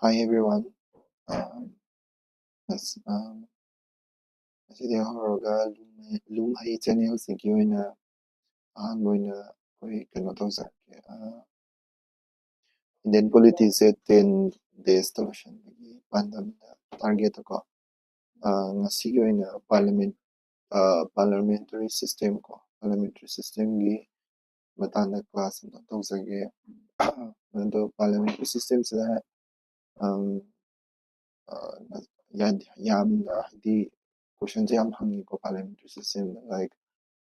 Hi everyone. As asidi horoga Lumahei channel sigi oina ahanba oina koi kano tawzarke. Indian polity se 10 days to losinbagi pandamda target ko. Ngasigi oina parliamentary system ko. Parliamentary system gi matanda class na tawzage. Ado parliamentary system sida yamna hadi question se yam hangi ko parliamentary system like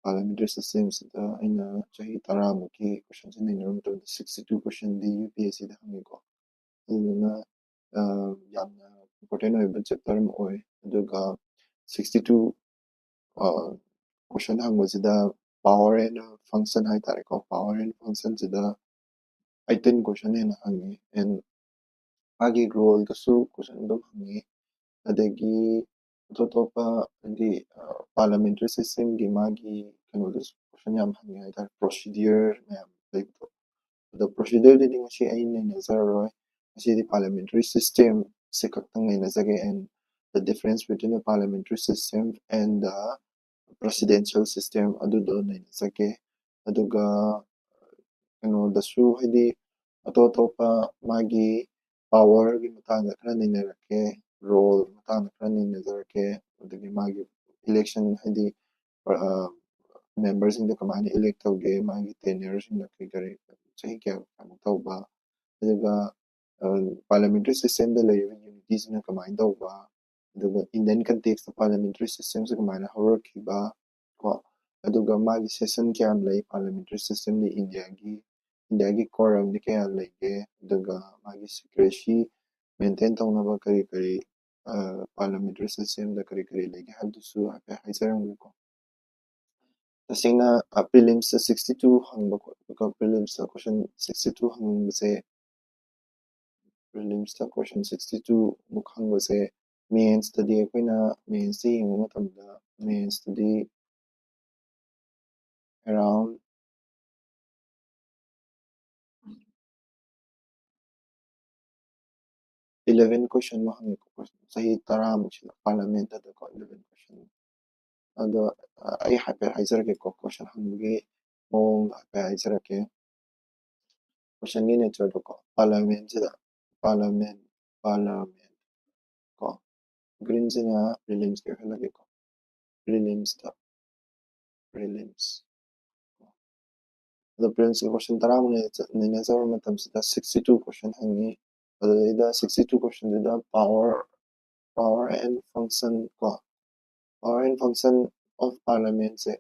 parliamentary system sida aina chahi taramuki question se nainaram to 62 question di UPSC da hangi ko aduna yamna important oiba chapter ma oi aduga 62 question hangosida power and function haitare ko power and function sida 18 question hena hangi and agi role dasu question dum hangi adagi totopa di parliamentary system gi magi kanodas question yam hangi haitare procedure mayam laibto the procedure di ngasi ay nazaroi ngasi di parliamentary system se kaktang nazage and the difference between the parliamentary system and the presidential system adudo nazage aduga dasu hadi atotopa magi power gi matanga khara ninarake role matanga khara ninazarake adagi magi election hadi members in the kamani elect tawge magi tenures in the kare chahi kya tawba aduga parliamentary system da lay unities na kamani tawba aduga Indian context the parliamentary system se kamani hawrakiba ko aduga magi session kya lay parliamentary system ni India gi quorum ni kaya lege aduga magi secrecy maintain tawnaba kari parliamentary system da kari lege hadusu haisaram ko tasingna prelims 62 hangba ko prelims question 62 hangbase prelims question 62 muk hangbase main study akoina main se yengba matamda main study around 11 question mo hangi ko sahi tara mukshila parliament da ko 11 question ado ay hape haizarake ko question hangi mong hape haizarake question ni nature ko parliament da parliament ko green sina prelims ke halage ko prelims da prelims the prelims ke question tara mo ni nazar matam sida 62 question hangi ado 62 question da power and function ko power and function of parliament se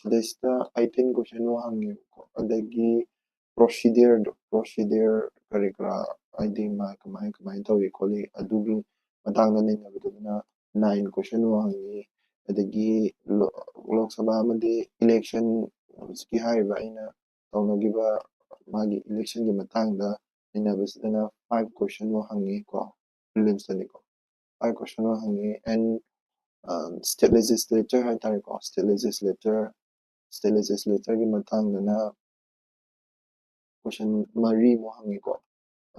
this the 18 question mo hangi ko adagi procedure karikra ID ma kamai tawi koli adugi matangna ni nabuduna 9 question mo hangi adagi lok sabha amadi election ski haiba ina tawnagiba magi election gi matangda ninabasdana 5 question mo hangi ko prelims tani ko 5 question mo hangi and state legislature haitare ko state legislature gi matangdana question mari mo hangi ko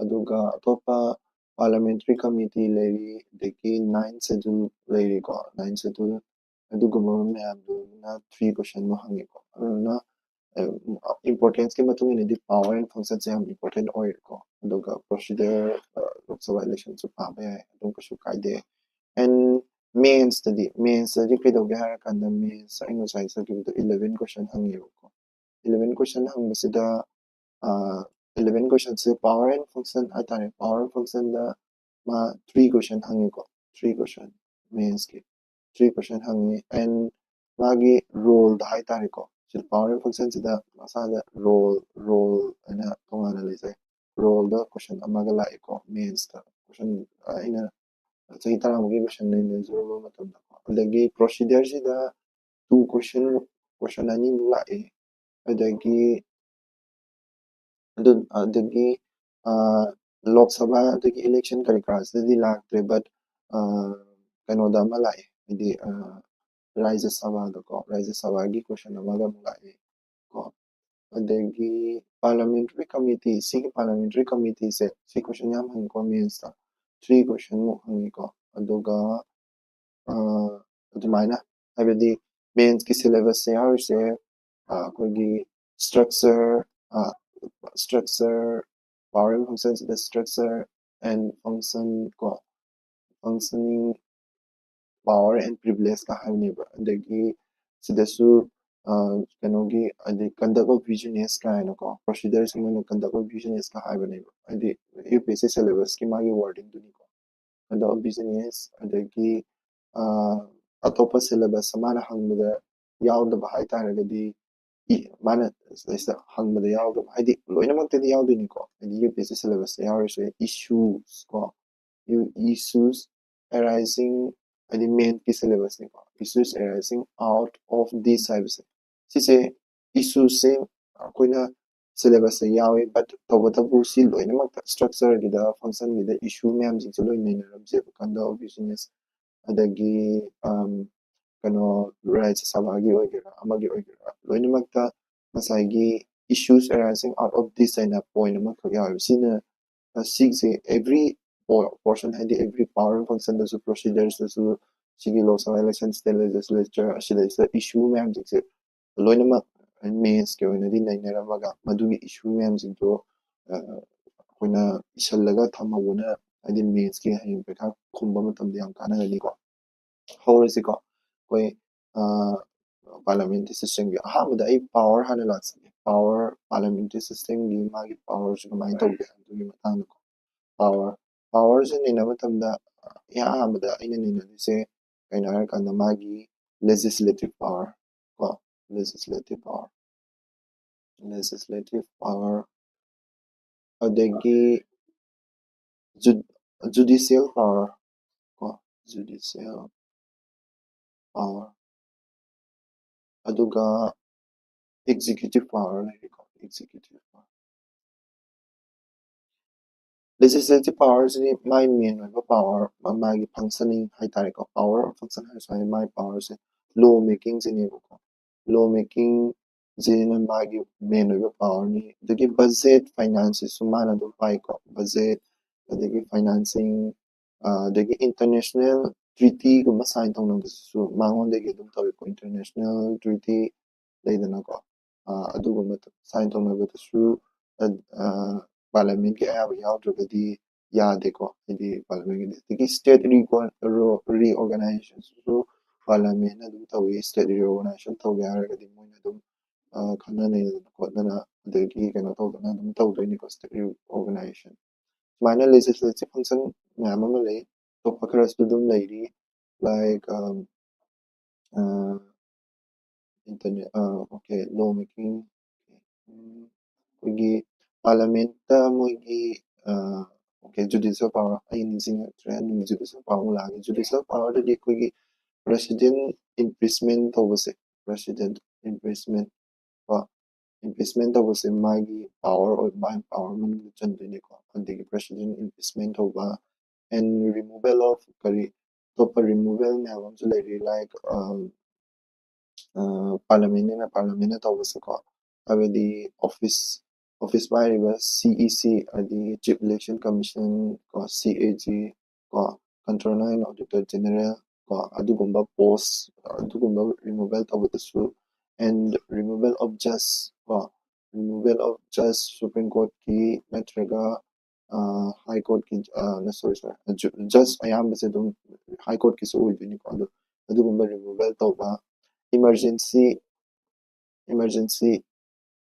aduga atopa parliamentary committee leri deki 9 schedule leri ko 9 schedule aduga mo mayam na 3 question mo hangi ko na importance ke matung ni di power and function se ham important oil ko aduga procedure lok sabha election su pa ba adum ko su kaide and main study kaidoge harakanda main sa ino sa 11 question hangi ko 11 question hangbasida 11 question se power and function atare power and function da ma 3 question hangi ko 3 question mains ke 3 question hangi and magi role da haitare ko sil power and function sida masada role ana tongana lese role da question amaga lai ko mains da question ina chahi tara mugi question ne zero matam da adagi procedure sida 2 question ani lai adagi adagi Lok Sabha adagi election karikra sidi laktre but kanoda malai idi Rajya Sabha da ko Rajya Sabha gi question amaga malai ko adagi parliamentary committee se question yam hang ko mains da 3 question mo hangiko aduga adumana habidi mains ki syllabus se yarise akogi structure structure power functions the structure and function ko functioning power and privilege ka haibneba adagi sidasu kanogi adi conduct of business ka ko procedures mo conduct of business ka haibneba adi UPSC syllabus ki magi wording duni ko conduct of business adagi atopa syllabus samana hangmada yaudaba haitaragadi mana hangmada yaudaba haidi loinamakta yauduni ko adi UPSC syllabus yaurse issues ko issues arising adi main ki syllabus ni ko issues arising out of this service sise issues se akoina syllabus se yawe but tawatabu si loinamakta structure gida function gida issue mayam jing se loina ramje kanda business adagi kano rights sabagi oigera amagi oigera loinamakta masagi issues arising out of this and a point amakka yawe sina six every portion had every power function there's procedures there's civil laws elections the legislature there's issue ma'am jikse loinama means ke oina din nainara maga madugi issue ma'am jingto koina isallaga thamabuna adi means ke hayin pekha khumba matamde yam kana gani ko howrisi ko koi parliamentary system gi ahamada ai power hana lots power parliamentary system gi magi power su mai tawbe adugi matang ko power power se nina matamda ahamada aina nina se kaina harkanda magi legislative power ko legislative power legislative power adagi judicial power ko judicial power aduga executive power ko executive power legislative powers ni my main power magi functioning haitare ko power function hai my powers law making jini ko law making jina magi main power ni the budget finances sumana do pai ko budget the financing the international treaty ko sign tong nang su mangon de dum tawi ko international treaty leidana ko aduguma sign tong na su parliament ke ayaba yaudrugadi yadeko idi parliament the state reorganization so parliament na dum tawi state reorganization tawge haragadi moina dum khana nei khotna adagi kana tawdana dum tawdoini ko state reorganization minor legislative function ma'am ama lay to pakras dum lady like uh, internet okay lawmaking ꯑꯩꯈꯣꯏꯒꯤ ꯄꯥꯔꯂꯤꯌꯥꯃꯦꯟꯠꯇ ꯃꯣꯏꯒꯤ okay judicial power ꯑꯩ ꯅꯤꯡꯁꯤꯡꯉꯛꯇ꯭ꯔꯦ ꯑꯗꯨꯒꯤ judicial power ꯑꯃꯨꯛ ꯂꯥꯛꯑꯒꯦ judicial powerꯗꯗꯤ ꯑꯩꯈꯣꯏꯒꯤ president impeachment ꯇꯧꯕꯁꯦ president impeachment ꯀꯣ impeachment ꯇꯧꯕꯁꯦ ꯃꯥꯒꯤ power ꯑꯣꯏꯕ ꯃꯥꯒꯤ power ꯃꯅꯨꯡꯗ ꯆꯟꯗꯣꯏꯅꯤꯀꯣ ꯑꯗꯒꯤ president impeachment ꯇꯧꯕ and removal of ꯀꯔꯤ ꯑꯇꯣꯞꯄ removal ꯃꯌꯥꯝ ꯑꯃꯁꯨ ꯂꯩꯔꯤ like parliament tawbase ko habedi office pairiba CEC adi chief election commission ko CAG ko controller and auditor general ko adugumba post adugumba removal tawbadasu and removal of just ko removal of just supreme court ki natraga high court ki sorry just ayambase dum high court ki so oidini ko adugumba removal tawba emergency emergency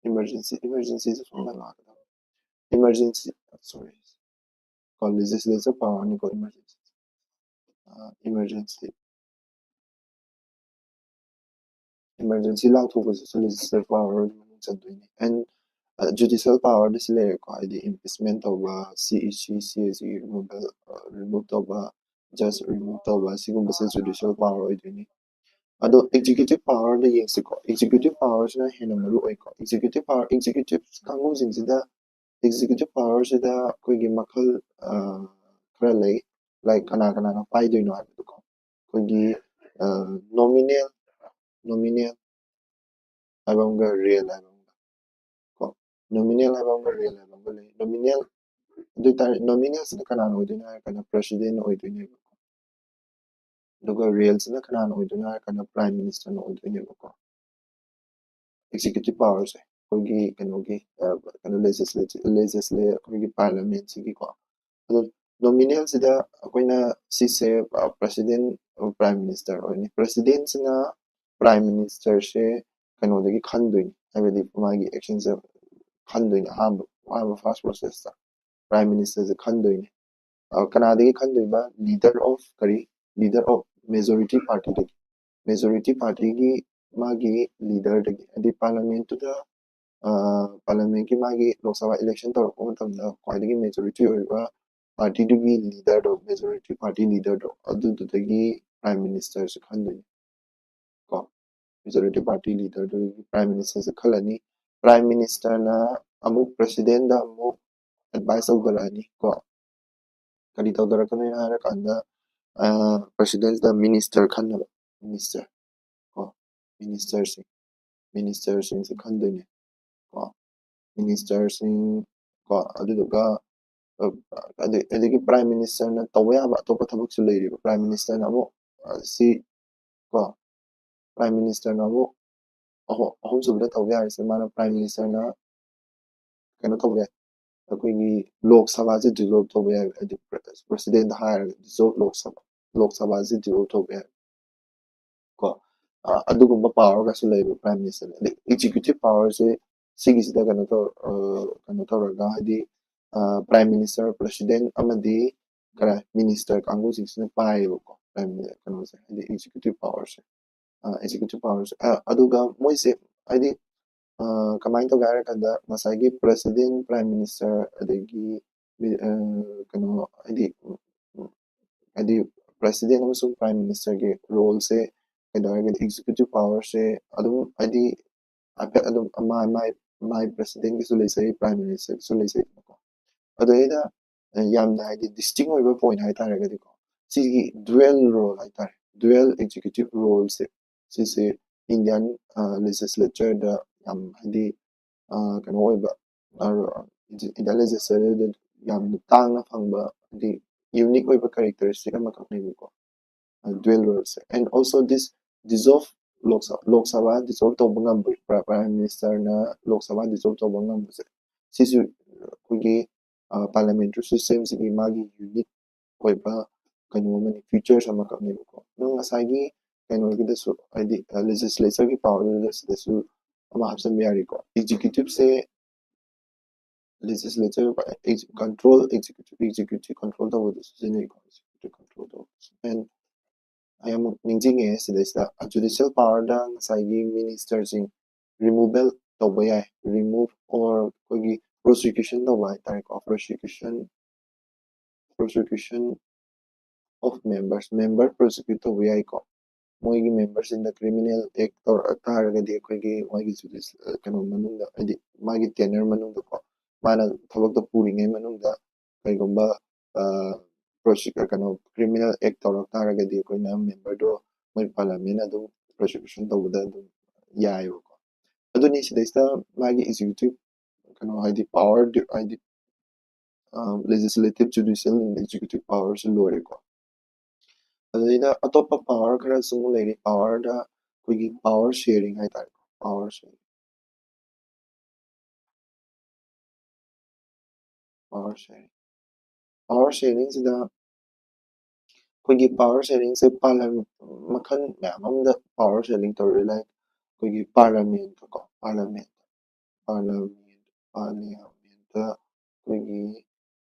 emergency is from the law emergency sorry called legislative power ni ko emergency emergency law to was legislative power and judicial power this layer ko the impeachment of CEC CAG removed of just removed of sigumba judicial power idini ado executive power the yensiko executive power na hena maru oiko executive power executive kangu jinsida executive power sida koigi makal khara lay like kana na pai doino habidu ko koigi nominal nominal habamga real habamga ko nominal habamga real habamga lay nominal nominals na kanaan oiduna kana president oidune aduga reals na kanaan oiduna kana prime minister na oidune ko executive powers kogi kanogi kana legislative kogi parliament sigi ko adu nominal sida akoina sise president or prime minister oini president na prime minister se kanodagi khandoini habedi magi actions khandoini ahamba first process ta prime minister se khandoini kanadagi khandoiba leader of majority party gi magi leader dagi adi parliament to the parliament ki magi lok sabha election tor ko matamda kwaidagi majority oiba party dugi leader do majority party leader do adu dagi prime minister se khandoini ko majority party leader do prime minister se khalani prime minister na amuk president da amuk advice tawdarani ko kari tawdarakani harakanda president da minister khanaba minister ko minister sing se khandoini ko minister sing ko aduduga adigi prime minister na tawba yaba atopa thabak su leiriba prime minister na amuk si ko prime minister na amuk ahum subda tawba yarise mana prime minister na kano tawba yai akoigi lok sabha se dissolve tawba yai adi president hire dissolve lok sabha se dissolve tawba yai ko adugumba power ga su leiba prime minister na executive power se sigisida kano tawraga hadi prime minister president amadi kara minister kangu singsina paiyeba ko prime kano se hadi executive powers aduga moise hadi kamain tawga harakanda masagi president prime minister adagi kano hadi president amasung prime minister ge role se kaidawaragadi executive power se adum hadi apet adum my president gi su leisai prime minister gi su leisai ko adoida yamna hadi distinct oiba point haitaragadi ko sigi dual role haitare dual executive role se sise Indian legislature da yam hadi kano oiba Indian legislature da yam tangna phangba hadi unique oiba characteristic ama kaknei ko dual roles and also this dissolve Lok Sabha dissolve tawba ngamba prime minister na Lok Sabha dissolve tawba ngambase sisu kugi parliamentary system sigi magi unique oiba kano mani features ama kaknei ko nung asagi kano gidasu hadi legislature gi power dasu ama hapsan yari ko executive se legislature control executive control tawba dasu sinai ko executive control tawba and I am ninjinge sida judicial power da ngasai ministersing removal tawba yai remove or kogi prosecution tawba haitare ko prosecution of member prosecute tawba yai ko moigi members in the criminal act or taragadi kogi moigi judicial kano manungda hadi magi tenure manungda ko mana thabak da puringai manungda kaigomba prosecute kano criminal act or taragadi koina member do moi parliament adum prosecution tawda adum yai ko aduni sidaista magi executive kano hadi power hadi legislative judicial and executive powers lore ko adida atopa power kara sung leiri power da kogi power sharing haitare power sharing power sharing power sharing sida kogi power sharing se parliament makhan ma'am amda power sharing tawre like kogi parliament ko parliament da kogi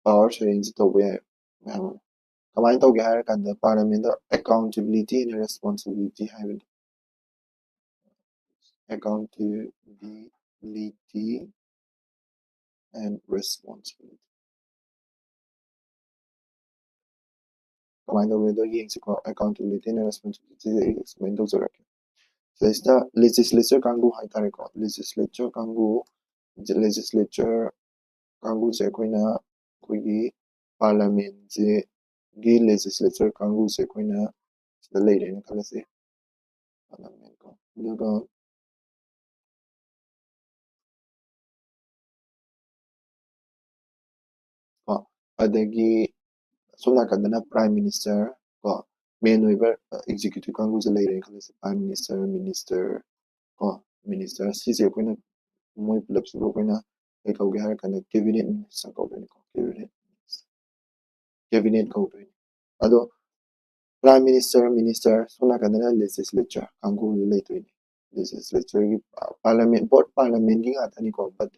power sharing se tawbe yai ma'am kamain tawge harakanda parliament da accountability and responsibility haibadi accountability and responsibility kamain tawge do yengsiko accountability and responsibility explain tawzarake sida legislature kangu haitare ko legislature kangu se koina kogi parliament se gi legislature kangu se koina sida leirena kalase parliament ko aduga adagi sona kadana prime minister ko main oiber executive kangu se leire khalase prime minister minister ko minister sise ko na moi pulap su ko na kai kau ge har kana cabinet minister ko ko cabinet ko ado prime minister minister sona kadana legislature kangu leite legislature gi parliament board parliament gi atani ko but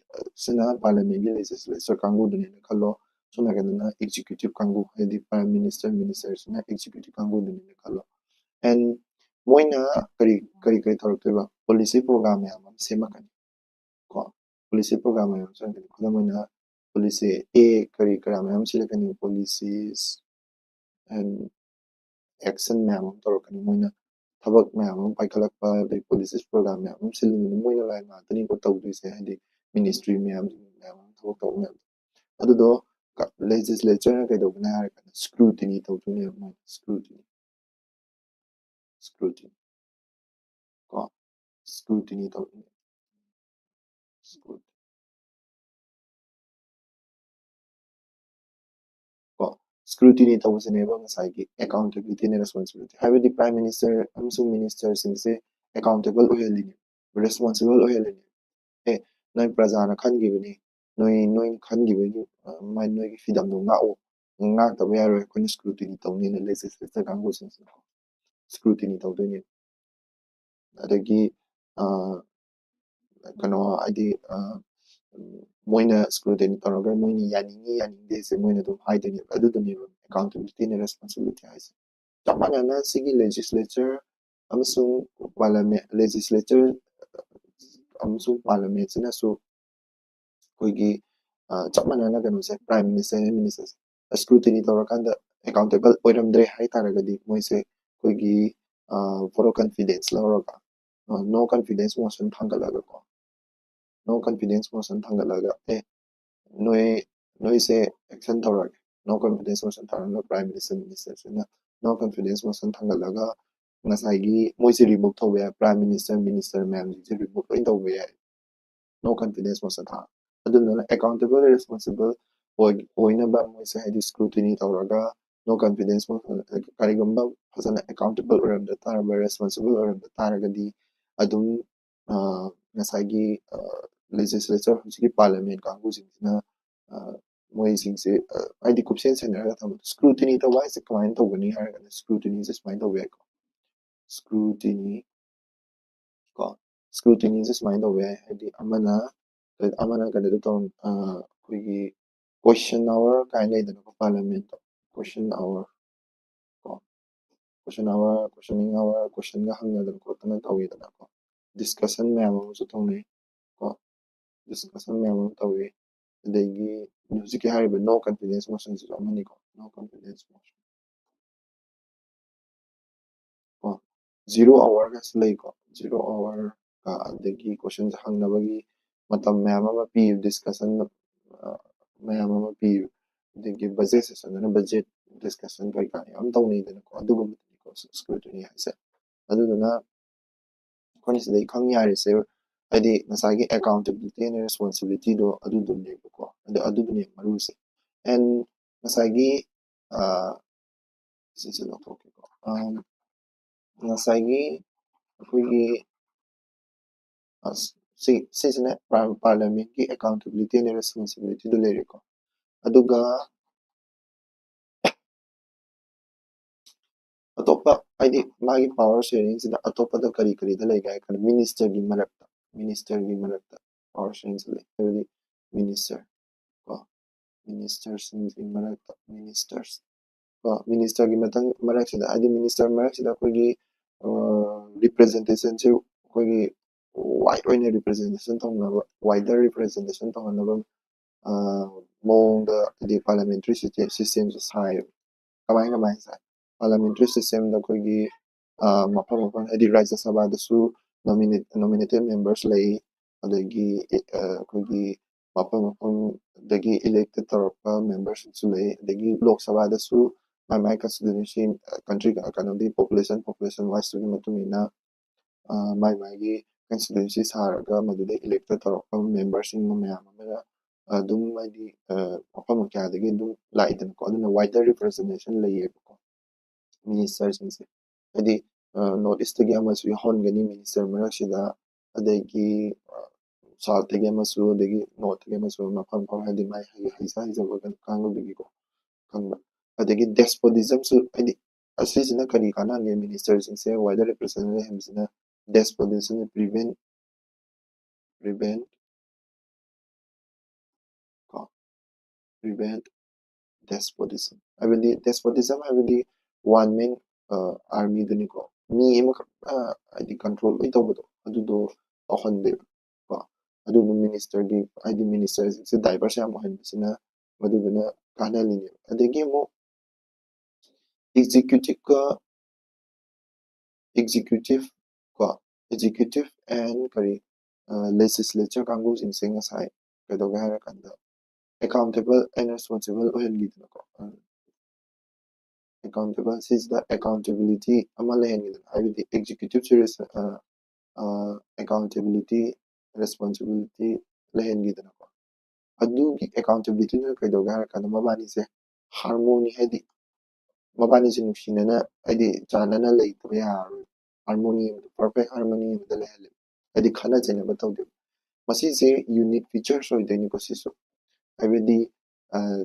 sina parliament gi legislature kangu dune kalo sona kadana executive kangu the prime minister minister sina executive kangu dune kalo and moina kari tawrtuba policy program ya mam semakani ko policy program ya sangani ko moina policy a kari kara mam silakani policies and action ma'am tawrkani moina ꯊꯕꯛ ꯃꯌꯥꯝ ꯑꯃ ꯄꯥꯏꯈꯠꯂꯛꯄ ꯑꯗꯩ policies programme ꯃꯌꯥꯝ ꯑꯃ ꯁꯤꯜꯂꯤꯕꯅꯤ ꯃꯣꯏꯅ ꯂꯥꯏ ꯉꯥꯛꯇꯅꯤꯀꯣ ꯇꯧꯗꯣꯏꯁꯦ ꯍꯥꯏꯗꯤ ministry ꯃꯌꯥꯝ ꯃꯌꯥꯝ ꯑꯃ ꯊꯕꯛ ꯇꯧꯕ ꯃꯌꯥꯝ ꯑꯗꯨꯗꯣ ꯂꯦꯖꯤꯁꯂꯦꯆꯔꯅ ꯀꯩꯗꯧꯕꯅꯤ ꯍꯥꯏꯔꯀꯥꯟꯗ ꯁ꯭ꯀ꯭ꯔꯨꯇꯤꯅꯤ ꯇꯧꯗꯣꯏꯅꯦꯕ ꯃꯣꯏꯅ ꯁ꯭ꯀ꯭ꯔꯨꯇꯤꯅꯤ ꯀꯣ ꯁ꯭ꯀ꯭ꯔꯨꯇꯤꯅꯤ ꯇꯧꯗꯣꯏꯅꯦ ꯀꯣ ꯁ꯭ꯀ꯭ꯔꯨꯇꯤꯅꯤ ꯇꯧꯕꯁꯤꯅꯦꯕ ꯉꯁꯥꯏꯒꯤ ꯑꯦꯀꯥꯎꯟꯇꯦꯕꯤꯂꯤꯇꯤ ꯑꯦꯟ ꯔꯦꯁꯄꯣꯟꯁꯤꯕꯤꯂꯤꯇꯤ ꯍꯥꯏꯕꯗꯤ ꯄ꯭ꯔꯥꯏꯝ ꯃꯤꯅꯤꯁꯇꯔ ꯑꯃꯁꯨꯡ ꯃꯤꯅꯤꯁꯇꯔꯁꯤꯡꯁꯦ ꯑꯦꯀꯥꯎꯟꯇꯦꯕꯜ ꯑꯣꯏꯍꯜꯂꯤꯅꯤ ꯔꯦꯁꯄꯣꯟꯁꯤꯕꯜ ꯑꯣꯏꯍꯜꯂꯤꯅꯤ ꯅꯣꯏ ꯄ꯭ꯔꯖꯥꯅ ꯈꯟꯈꯤꯕꯅꯤ ꯅꯣꯏꯅ ꯈꯟꯈꯤꯕꯒꯤ ꯅꯣꯏꯒꯤ ꯐꯤꯗꯝꯗꯣ ꯉꯥꯛꯑꯣ ꯉꯥꯛꯇꯕ ꯌꯥꯔꯣꯏ ꯑꯩꯈꯣꯏꯅ ꯁ꯭ꯀ꯭ꯔꯨꯇꯤꯅꯤ ꯇꯧꯅꯤꯅ ꯂꯦꯖꯤꯁꯂꯦꯆꯔ ꯀꯥꯡꯕꯨꯁꯤꯡꯁꯤꯅ ꯁ꯭ꯀ꯭ꯔꯨꯇꯤꯅꯤ ꯇꯧꯗꯣꯏꯅꯦ ꯑꯗꯒꯤ ꯀꯩꯅꯣ ꯍꯥꯏꯗꯤ ꯃꯣꯏꯅ ꯁ꯭ꯀ꯭ꯔꯨꯇꯤꯅꯤ ꯇꯧꯔꯒ ꯃꯣꯏꯅ ꯌꯥꯅꯤꯡꯉꯤ ꯌꯥꯅꯤꯡꯗꯦꯁꯦ ꯃꯣꯏꯅ ꯑꯗꯨꯝ ꯍꯥꯏꯗꯣꯏꯅꯦꯕ ꯑꯗꯨꯗꯨꯅꯦꯕ ꯑꯦꯀꯥꯎꯟꯇꯦꯕꯤꯂꯤꯇꯤ ꯑꯦꯟ ꯔꯦꯁꯄꯣꯟꯁꯤꯕꯤꯂꯤꯇꯤ ꯍꯥꯏꯁꯦ ꯆꯞ ꯃꯥꯟꯅꯅ ꯁꯤꯒꯤ ꯂꯦꯖꯤꯁꯂꯦꯆꯔ ꯑꯃꯁꯨꯡ ꯄꯥꯔꯂꯤꯌꯥꯃꯦꯟ ꯂꯦꯖꯤꯁꯂꯦꯆꯔ ꯑꯃꯁꯨꯡ ꯄꯥꯔꯂꯤꯌꯥꯃꯦꯟꯁꯤꯅꯁꯨ ꯑꯩꯈꯣꯏꯒꯤ ꯆꯞ ꯃꯥꯟꯅꯅ ꯀꯩꯅꯣꯁꯦ ꯄ꯭ꯔꯥꯏꯝ ꯃꯤꯅꯤꯁꯇꯔ ꯃꯤꯅꯤꯁꯇꯔꯁꯦ ꯁ꯭ꯀ꯭ꯔꯨꯇꯤꯅꯤ ꯇꯧꯔꯀꯥꯟꯗ ꯑꯦꯀꯥꯎꯟꯇꯦꯕꯜ ꯑꯣꯏꯔꯝꯗ꯭ꯔꯦ ꯍꯥꯏꯇꯥꯔꯒꯗꯤ ꯃꯣꯏꯁꯦ ꯑꯩꯈꯣꯏꯒꯤ ꯚꯣꯠ ꯑꯣꯐ ꯀꯟꯐꯤꯗꯦꯟꯁ ꯂꯧꯔꯒ ꯅꯣ ꯀꯟꯐꯤꯗꯦꯟꯁ ꯃꯣꯁꯟ ꯊꯥꯡꯒꯠꯂꯒꯀꯣ ꯅꯣ ꯀꯟꯐꯤꯗꯦꯟꯁ ꯃꯣꯁꯟ ꯊꯥꯡꯒꯠꯂꯒ ꯅꯣꯏꯁꯦ ꯑꯦꯛꯁꯟ ꯇꯧꯔꯒꯦ ꯅꯣ ꯀꯟꯐꯤꯗꯦꯟꯁ ꯃꯣꯁꯟ ꯊꯥꯡꯒꯠꯂꯒ ꯄ꯭ꯔꯥꯏꯝ ꯃꯤꯅꯤꯁꯇꯔ ꯃꯤꯅꯤꯁꯇꯔꯁꯤꯅ ꯅꯣ ꯀꯟꯐꯤꯗꯦꯟꯁ ꯃꯣꯁꯟ ꯊꯥꯡꯒꯠꯂꯒ ꯉꯁꯥꯏꯒꯤ ꯃꯣꯏꯁꯦ ꯔꯤꯃꯨꯚ ꯇꯧꯕ ꯌꯥꯏ ꯄ꯭ꯔꯥꯏꯝ ꯃꯤꯅꯤꯁꯇꯔ ꯃꯤꯅꯤꯁꯇꯔ ꯃꯌꯥꯝꯁꯤꯡꯁꯦ ꯔꯤꯃꯨꯚ ꯂꯣꯏ ꯇꯧꯕ ꯌꯥꯏ ꯅꯣ ꯀꯟꯐꯤꯗꯦꯟꯁ ꯃꯣꯁꯟ ꯊꯥꯡꯒꯠꯂꯒ ꯑꯗꯨꯗꯨꯅ ꯑꯦꯀꯥꯎꯟꯇꯦꯕꯜ ꯔꯦꯁꯄꯣꯟꯁꯤꯕꯜ ꯑꯣꯏꯅꯕ ꯃꯣꯏꯁꯦ ꯍꯥꯏꯗꯤ ꯁ꯭ꯀ꯭ꯔꯨꯇꯤꯅꯤ ꯇꯧꯔꯒ ꯅꯣ ꯀꯟꯐꯤꯗꯦꯟꯁ ꯀꯔꯤꯒꯨꯝꯕ ꯐꯖꯅ ꯑꯦꯀꯥꯎꯟꯇꯦꯕꯜ ꯑꯣꯏꯔꯝꯗ ꯇꯥꯔꯕ ꯔꯦꯁꯄꯣꯟꯁꯤꯕꯜ ꯑꯣꯏꯔꯝꯗ ꯇꯥꯔꯒꯗꯤ ꯑꯗꯨꯝ ꯉꯁꯥꯏꯒꯤ ꯂꯦꯖꯤꯁꯂꯦꯆꯔ ꯍꯧꯖꯤꯛꯀꯤ ꯄꯥꯔꯂꯤꯌꯥꯃꯦꯟ ꯀꯥꯡꯕꯨꯁꯤꯡꯁꯤꯅ ꯃꯣꯏꯁꯤꯡꯁꯦ ꯍꯥꯏꯗꯤ ꯀꯨꯞꯁꯦꯟ ꯁꯦꯟꯅꯔꯒ ꯊꯝꯕꯗꯣ ꯁ꯭ꯀ꯭ꯔꯨꯇꯤꯅꯤ ꯇꯧꯕ ꯍꯥꯏꯁꯦ ꯀꯃꯥꯏꯅ ꯇꯧꯒꯅꯤ ꯍꯥꯏꯔꯒꯅ ꯁ꯭ꯀ꯭ꯔꯨꯇꯤꯅꯤꯁꯦ ꯁꯨꯃꯥꯏꯅ ꯇꯧꯕ ꯌꯥꯏꯀꯣ ꯁ꯭ꯀ꯭ꯔꯨꯇꯤꯅꯤ ꯀꯣ ꯁ꯭ꯀ꯭ꯔꯨꯇꯤꯅꯤꯁꯦ ꯁꯨꯃꯥꯏꯅ ꯇꯧꯕ ꯌꯥꯏ ꯍꯥꯏꯗꯤ ꯑꯃꯅ ꯀꯩꯅꯣꯗ ꯇꯧ ꯑꯩꯈꯣꯏꯒꯤ ꯀꯣꯏꯁꯟ ꯑꯋꯥꯔ ꯀꯥꯏꯅ ꯂꯩꯗꯅꯀꯣ ꯄꯥꯔꯂꯤꯌꯥꯃꯦꯟꯇ ꯀꯣꯏꯁꯟ ꯑꯋꯥꯔ ꯀꯣ ꯀꯣꯏꯁꯟ ꯑꯋꯥꯔ ꯀꯣꯏꯁꯟꯅꯤꯡ ꯑꯋꯥꯔ ꯀꯣꯏꯁꯟꯒ ꯍꯪꯅꯗꯅ ꯈꯣꯠꯇꯅ ꯇꯧꯋꯤꯗꯅꯀꯣ ꯗꯤꯁꯀꯁꯟ ꯃꯌꯥꯝ ꯑꯃꯁꯨ ꯇꯧꯅꯩ ꯀꯣ ꯗꯤꯁꯀꯁꯟ ꯃꯌꯥꯝ ꯑꯃ ꯇꯧꯋꯤ ꯑꯗꯒꯤ ꯍꯧꯖꯤꯛꯀꯤ ꯍꯥꯏꯔꯤꯕ ꯅꯣ ꯀꯟꯐꯤꯗꯦꯟꯁ ꯃꯣꯁꯟꯁꯤꯁꯨ ꯑꯃꯅꯤꯀꯣ ꯅꯣ ꯀꯟꯐꯤꯗꯦꯟꯁ ꯃꯣꯁꯟ ꯀꯣ ꯖꯤꯔꯣ ꯑꯋꯥꯔꯒꯁꯨ ꯂꯩꯀꯣ ꯖꯤꯔꯣ ꯑꯋꯥꯔ ꯑꯗꯒꯤ ꯀꯣꯏꯁꯟꯁꯦ ꯍꯪꯅꯕꯒꯤ ꯃꯇꯝ ꯃꯌꯥꯝ ꯑꯃ ꯄꯤꯌꯨ ꯗꯤꯁꯀꯁꯟ ꯃꯌꯥꯝ ꯑꯃ ꯄꯤꯌꯨ ꯑꯗꯒꯤ ꯕꯖꯦꯠ ꯁꯦꯁꯟꯗꯅ ꯕꯖꯦꯠ ꯗꯤꯁꯀꯁꯟ ꯀꯩꯀꯥ ꯌꯥꯝ ꯇꯧꯅꯩꯗꯅꯀꯣ ꯑꯗꯨꯒꯨꯝꯕꯗꯨꯅꯤꯀꯣ ꯁ꯭ꯀ꯭ꯔꯨꯇꯤꯅꯤ ꯍꯥꯏꯁꯦ ꯑꯗꯨꯗꯨꯅ ꯑꯩꯈꯣꯏꯅ ꯁꯤꯗꯩ ꯈꯪ ꯌꯥꯔꯤꯁꯦ ꯍꯥꯏꯗꯤ ꯉꯁꯥꯏꯒꯤ ꯑꯦꯀꯥꯎꯟꯇꯦꯕꯤꯂꯤꯇꯤ ꯑꯦꯟ ꯔꯦꯁꯄꯣꯟꯁꯤꯕꯤꯂꯤꯇꯤꯗꯣ ꯑꯗꯨꯗꯨꯅꯦꯕꯀꯣ ꯑꯗꯨꯗꯨꯅꯦ ꯃꯔꯨꯁꯦ ꯑꯦꯟ ꯉꯁꯥꯏꯒꯤ ꯁꯤꯁꯦ ꯂꯧꯊꯣꯛꯀꯦꯀꯣ ꯉꯁꯥꯏꯒꯤ ꯑꯩꯈꯣꯏꯒꯤ ꯁꯤꯁꯤꯅ ꯄꯥꯔꯂꯤꯌꯥꯃꯦꯟꯠꯀꯤ ꯑꯦꯀꯥꯎꯟꯇꯦꯕꯤꯂꯤꯇꯤ ꯑꯦꯟ ꯔꯦꯁꯄꯣꯟꯁꯤꯕꯤꯂꯤꯇꯤꯗꯨ ꯂꯩꯔꯦꯀꯣ ꯑꯗꯨꯒ ꯑꯇꯣꯞꯄ ꯍꯥꯏꯗꯤ ꯃꯥꯒꯤ ꯄꯥꯋꯔ ꯁꯦꯌꯔꯤꯡꯁꯤꯗ ꯑꯇꯣꯞꯄꯗ ꯀꯔꯤꯗ ꯂꯩꯒꯦ ꯍꯥꯏ ꯀꯥꯟꯗ ꯃꯤꯅꯤꯁꯇꯔꯒꯤ ꯃꯔꯛꯇ ꯄꯥꯋꯔ ꯁꯦꯌꯔꯤꯡꯁꯦ ꯂꯩ ꯍꯥꯏꯕꯗꯤ ꯃꯤꯅꯤꯁꯇꯔ ꯀꯣ ꯃꯤꯅꯤꯁꯇꯔꯁꯤꯡꯒꯤ ꯃꯔꯛꯇ ꯃꯤꯅꯤꯁꯇꯔꯁ ꯀꯣ ꯃꯤꯅꯤꯁꯇꯔꯒꯤ ꯃꯔꯛꯁꯤꯗ ꯍꯥꯏꯗꯤ ꯃꯤꯅꯤꯁꯇꯔ ꯃꯔꯛꯁꯤꯗ ꯑꯩꯈꯣꯏꯒꯤ ꯔꯤꯄ꯭ꯔꯖꯦꯟꯇꯦꯁꯟꯁꯤ ꯑꯩꯈꯣꯏꯒꯤ ꯋꯥꯏꯠ ꯑꯣꯏꯅ ꯔꯤꯄ꯭ꯔꯖꯦꯟꯇꯦꯁꯟ ꯇꯧꯅꯕ ꯋꯥꯏꯗꯔ ꯔꯤꯄ꯭ꯔꯖꯦꯟꯇꯦꯁꯟ ꯇꯧꯍꯟꯅꯕ ꯃꯑꯣꯡꯗ ꯍꯥꯏꯗꯤ ꯄꯥꯔꯂꯤꯌꯥꯃꯦꯟꯇꯔꯤ ꯁꯤꯁꯇꯦꯝꯁꯦ ꯁꯥꯏꯌꯦꯕ ꯀꯃꯥꯏꯅ ꯁꯥꯏ ꯄꯥꯔꯂꯤꯌꯥꯃꯦꯟꯇꯔꯤ ꯁꯤꯁꯇꯦꯝꯗ ꯑꯩꯈꯣꯏꯒꯤ ꯃꯐꯝ ꯍꯥꯏꯗꯤ ꯔꯥꯖ꯭ꯌ ꯁꯚꯥꯗꯁꯨ ꯅꯣꯃꯤꯅꯦꯇꯦꯠ ꯃꯦꯝꯕꯔꯁ ꯂꯩ ꯑꯗꯒꯤ ꯑꯩꯈꯣꯏꯒꯤ ꯃꯐꯝꯗꯒꯤ ꯏꯂꯦꯛꯇꯦꯠ ꯇꯧꯔꯛꯄ ꯃꯦꯝꯕꯔꯁꯤꯡꯁꯨ ꯂꯩ ꯑꯗꯒꯤ ꯂꯣꯛ ꯁꯚꯥꯗꯁꯨ ꯃꯥꯏ ꯀꯟꯁꯇꯤꯇ꯭ꯌꯨꯟꯁꯤ ꯀꯟꯇ꯭ꯔꯤ ꯀꯩꯅꯣꯗꯤ ꯄꯣꯄꯨꯂꯦꯁꯟ ꯋꯥꯏꯁꯇꯨꯒꯤ ꯃꯇꯨꯡ ꯏꯟꯅ ꯃꯥꯒꯤ ꯀꯟꯁꯇꯤꯇ꯭ꯌꯨꯟꯁꯤ ꯁꯥꯔꯒ ꯃꯗꯨꯗ ꯏꯂꯦꯛꯇꯦꯠ ꯇꯧꯔꯛꯄ ꯃꯦꯝꯕꯔꯁꯤꯡ ꯃꯌꯥꯝ ꯑꯃꯅ ꯑꯗꯨꯝ ꯍꯥꯏꯗꯤ ꯃꯐꯝ ꯀꯌꯥꯗꯒꯤ ꯑꯗꯨꯝ ꯂꯥꯛꯏꯗꯅꯀꯣ ꯑꯗꯨꯅ ꯋꯥꯏꯗꯔ ꯔꯤꯄ꯭ꯔꯖꯦꯟꯇꯦꯁꯟ ꯂꯩꯌꯦꯕꯀꯣ ꯃꯤꯅꯤꯁꯇꯔꯁꯤꯡꯁꯦ ꯍꯥꯏꯗꯤ ꯅꯣꯔꯠ ꯏꯁꯇꯒꯤ ꯑꯃꯁꯨ ꯌꯥꯎꯍꯟꯒꯅꯤ ꯃꯤꯅꯤꯁꯇꯔ ꯃꯔꯛꯁꯤꯗ ꯑꯗꯒꯤ ꯁꯥꯎꯠꯇꯒꯤ ꯑꯃꯁꯨ ꯑꯗꯒꯤ ꯅꯣꯔꯠꯇꯒꯤ ꯑꯃꯁꯨ ꯃꯐꯝ ꯃꯐꯝ ꯍꯥꯏꯗꯤ ꯃꯥꯏ ꯍꯩꯖꯕ ꯀꯥꯡꯕꯨꯗꯨꯒꯤꯀꯣ ꯈꯪꯕ ꯑꯗꯒꯤ ꯗꯦꯁꯄꯣꯇꯤꯖꯝꯁꯨ ꯍꯥꯏꯗꯤ ꯑꯁꯤꯁꯤꯅ ꯀꯔꯤ ꯀꯥꯟꯅꯒꯦ ꯃꯤꯅꯤꯁꯇꯔꯁꯤꯡꯁꯦ ꯋꯥꯏꯗꯔ ꯔꯤꯄ꯭ꯔꯖꯦꯟꯇꯦꯁꯟ ꯂꯩꯍꯟꯕꯁꯤꯅ ꯗꯦꯁꯄꯣꯇꯤꯖꯝ ꯄ꯭ꯔꯤꯚꯦꯟ ꯀꯣ ꯄ꯭ꯔꯤꯚꯦꯟ ꯗꯦꯁꯄꯣꯇꯤꯖꯝ ꯍꯥꯏꯕꯗꯤ ꯗꯦꯁꯄꯣꯇꯤꯖꯝ ꯍꯥꯏꯕꯗꯤ ꯋꯥꯟ ꯃꯦꯟ ꯑꯥꯔꯃꯤꯗꯨꯅꯤꯀꯣ ꯃꯤ ꯑꯃꯈꯛ ꯍꯥꯏꯗꯤ ꯀꯟꯇ꯭ꯔꯣꯜ ꯂꯣꯏ ꯇꯧꯕꯗꯣ ꯑꯗꯨꯗꯣ ꯇꯧꯍꯟꯗꯦꯕ ꯀꯣ ꯑꯗꯨꯅ ꯃꯤꯅꯤꯁꯇꯔꯒꯤ ꯍꯥꯏꯗꯤ ꯃꯤꯅꯤꯁꯇꯔꯁꯤꯡꯁꯦ ꯗꯥꯏꯚꯔꯁ ꯌꯥꯝ ꯑꯣꯏꯍꯟꯕꯁꯤꯅ ꯃꯗꯨꯗꯨꯅ ꯀꯥꯟꯅꯍꯜꯂꯤꯅꯦꯕ ꯑꯗꯒꯤ ꯑꯃꯨꯛ ꯑꯦꯛꯖꯤꯀ꯭ꯌꯨꯇꯤꯚꯀ ꯑꯦꯛꯖꯤꯀ꯭ꯌꯨꯇꯤꯚ ꯀꯣ ꯑꯦꯛꯖꯤꯀ꯭ꯌꯨꯇꯤꯚ ꯑꯦꯟ ꯀꯔꯤ ꯂꯦꯖꯤꯁꯂꯦꯆꯔ ꯀꯥꯡꯕꯨꯁꯤꯡꯁꯦ ꯉꯁꯥꯏ ꯀꯩꯗꯧꯒꯦ ꯍꯥꯏꯔꯀꯥꯟꯗ ꯑꯦꯀꯥꯎꯟꯇꯦꯕꯜ ꯑꯦꯟ ꯔꯦꯁꯄꯣꯟꯁꯤꯕꯜ ꯑꯣꯏꯍꯟꯈꯤꯗꯅꯀꯣ ꯑꯦꯀꯥꯎꯟꯇꯦꯕꯜ ꯁꯤꯁꯤꯗ ꯑꯦꯀꯥꯎꯟꯇꯦꯕꯤꯂꯤꯇꯤ ꯑꯃ ꯂꯩꯍꯟꯈꯤꯗꯅ ꯍꯥꯏꯕꯗꯤ ꯑꯦꯛꯖꯤꯀ꯭ꯌꯨꯇꯤꯚ ꯑꯦꯀꯥꯎꯟꯇꯦꯕꯤꯂꯤꯇꯤ ꯔꯦꯁꯄꯣꯟꯁꯤꯕꯤꯂꯤꯇꯤ ꯂꯩꯍꯟꯈꯤꯗꯅꯀꯣ ꯑꯗꯨꯒꯤ ꯑꯦꯀꯥꯎꯟꯇꯦꯕꯤꯂꯤꯇꯤꯅ ꯀꯩꯗꯧꯒꯦ ꯍꯥꯏꯔꯀꯥꯟꯗ ꯃꯕꯥꯅꯤꯁꯦ ꯍꯥꯔꯃꯣꯅꯤ ꯍꯥꯏꯗꯤ ꯃꯕꯥꯅꯤꯁꯦ ꯅꯨꯡꯁꯤꯅꯅ ꯍꯥꯏꯗꯤ ꯆꯥꯟꯅꯅ ꯂꯩꯇꯕ ꯌꯥꯔꯣꯏ ꯍꯥꯔꯃꯣꯅꯤ ꯑꯃꯗ ꯄꯔꯐꯦꯛ ꯍꯥꯔꯃꯣꯅꯤ ꯑꯃꯗ ꯂꯩꯍꯜꯂꯦ ꯍꯥꯏꯗꯤ ꯈꯠꯅ ꯆꯩꯅꯕ ꯇꯧꯗꯦꯕ ꯃꯁꯤꯁꯦ ꯌꯨꯅꯤꯛ ꯐꯤꯆꯔꯁ ꯑꯣꯏꯗꯣꯏꯅꯤꯀꯣ ꯁꯤꯁꯨ ꯍꯥꯏꯕꯗꯤ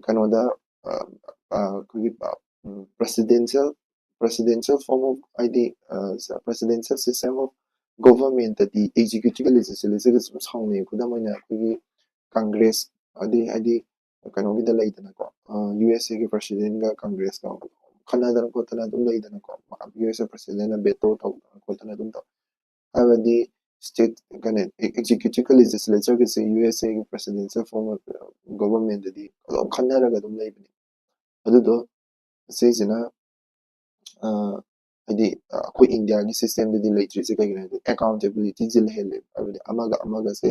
ꯀꯩꯅꯣꯗ ꯑꯩꯈꯣꯏꯒꯤ presidential form of ꯍꯥꯏꯗꯤ presidential system of governmentꯗꯗꯤ executive legislative ꯁꯨꯝ ꯁꯥꯎꯅꯩ ꯈꯨꯗꯝ ꯑꯣꯏꯅ ꯑꯩꯈꯣꯏꯒꯤ ꯀꯪꯒ꯭ꯔꯦꯁ ꯍꯥꯏꯗꯤ ꯀꯩꯅꯣꯒꯤꯗ ꯂꯩꯗꯅꯀꯣ USAꯒꯤ ꯄ꯭ꯔꯁꯤꯗꯦꯟꯒ ꯀꯪꯒ꯭ꯔꯦꯁꯀ ꯈꯠꯅꯗꯅ ꯈꯣꯠꯇꯅ ꯑꯗꯨꯝ ꯂꯩꯗꯅꯀꯣ USA ꯄ꯭ꯔꯁꯤꯗꯦꯟꯅ ꯚꯦꯇꯣ ꯇꯧꯗꯅ ꯈꯣꯠꯇꯅ ꯑꯗꯨꯝ ꯇꯧ ꯍꯥꯏꯕꯗꯤ ꯁ꯭ꯇꯦꯠ ꯀꯩꯅꯣ ꯑꯦꯛꯖꯤꯀ꯭ꯌꯨꯇꯤꯚꯀ ꯂꯦꯖꯤꯁꯂꯦꯆꯔꯒꯁꯦ USAꯒꯤ ꯄ꯭ꯔꯁꯤꯗꯦꯟꯁꯤꯌꯦꯜ ꯐꯣꯔꯝ ꯑꯣꯐ ꯒꯣꯚꯔꯟꯃꯦꯟꯗꯗꯤ ꯑꯗꯨꯝ ꯈꯟꯅꯔꯒ ꯑꯗꯨꯝ ꯂꯩꯕꯅꯤ ꯑꯗꯨꯗꯣ ꯁꯤꯁꯤꯅ ꯍꯥꯏꯗꯤ ꯑꯩꯈꯣꯏ ꯏꯟꯗꯤꯌꯥꯒꯤ ꯁꯤꯁꯇꯦꯝꯗꯗꯤ ꯂꯩꯇ꯭ꯔꯤꯁꯦ ꯀꯩꯒꯤꯅꯣ ꯍꯥꯏꯗꯤ ꯑꯦꯀꯥꯎꯟꯇꯦꯕꯤꯂꯤꯇꯤꯁꯦ ꯂꯩꯍꯜꯂꯦꯕ ꯍꯥꯏꯕꯗꯤ ꯑꯃꯒꯁꯦ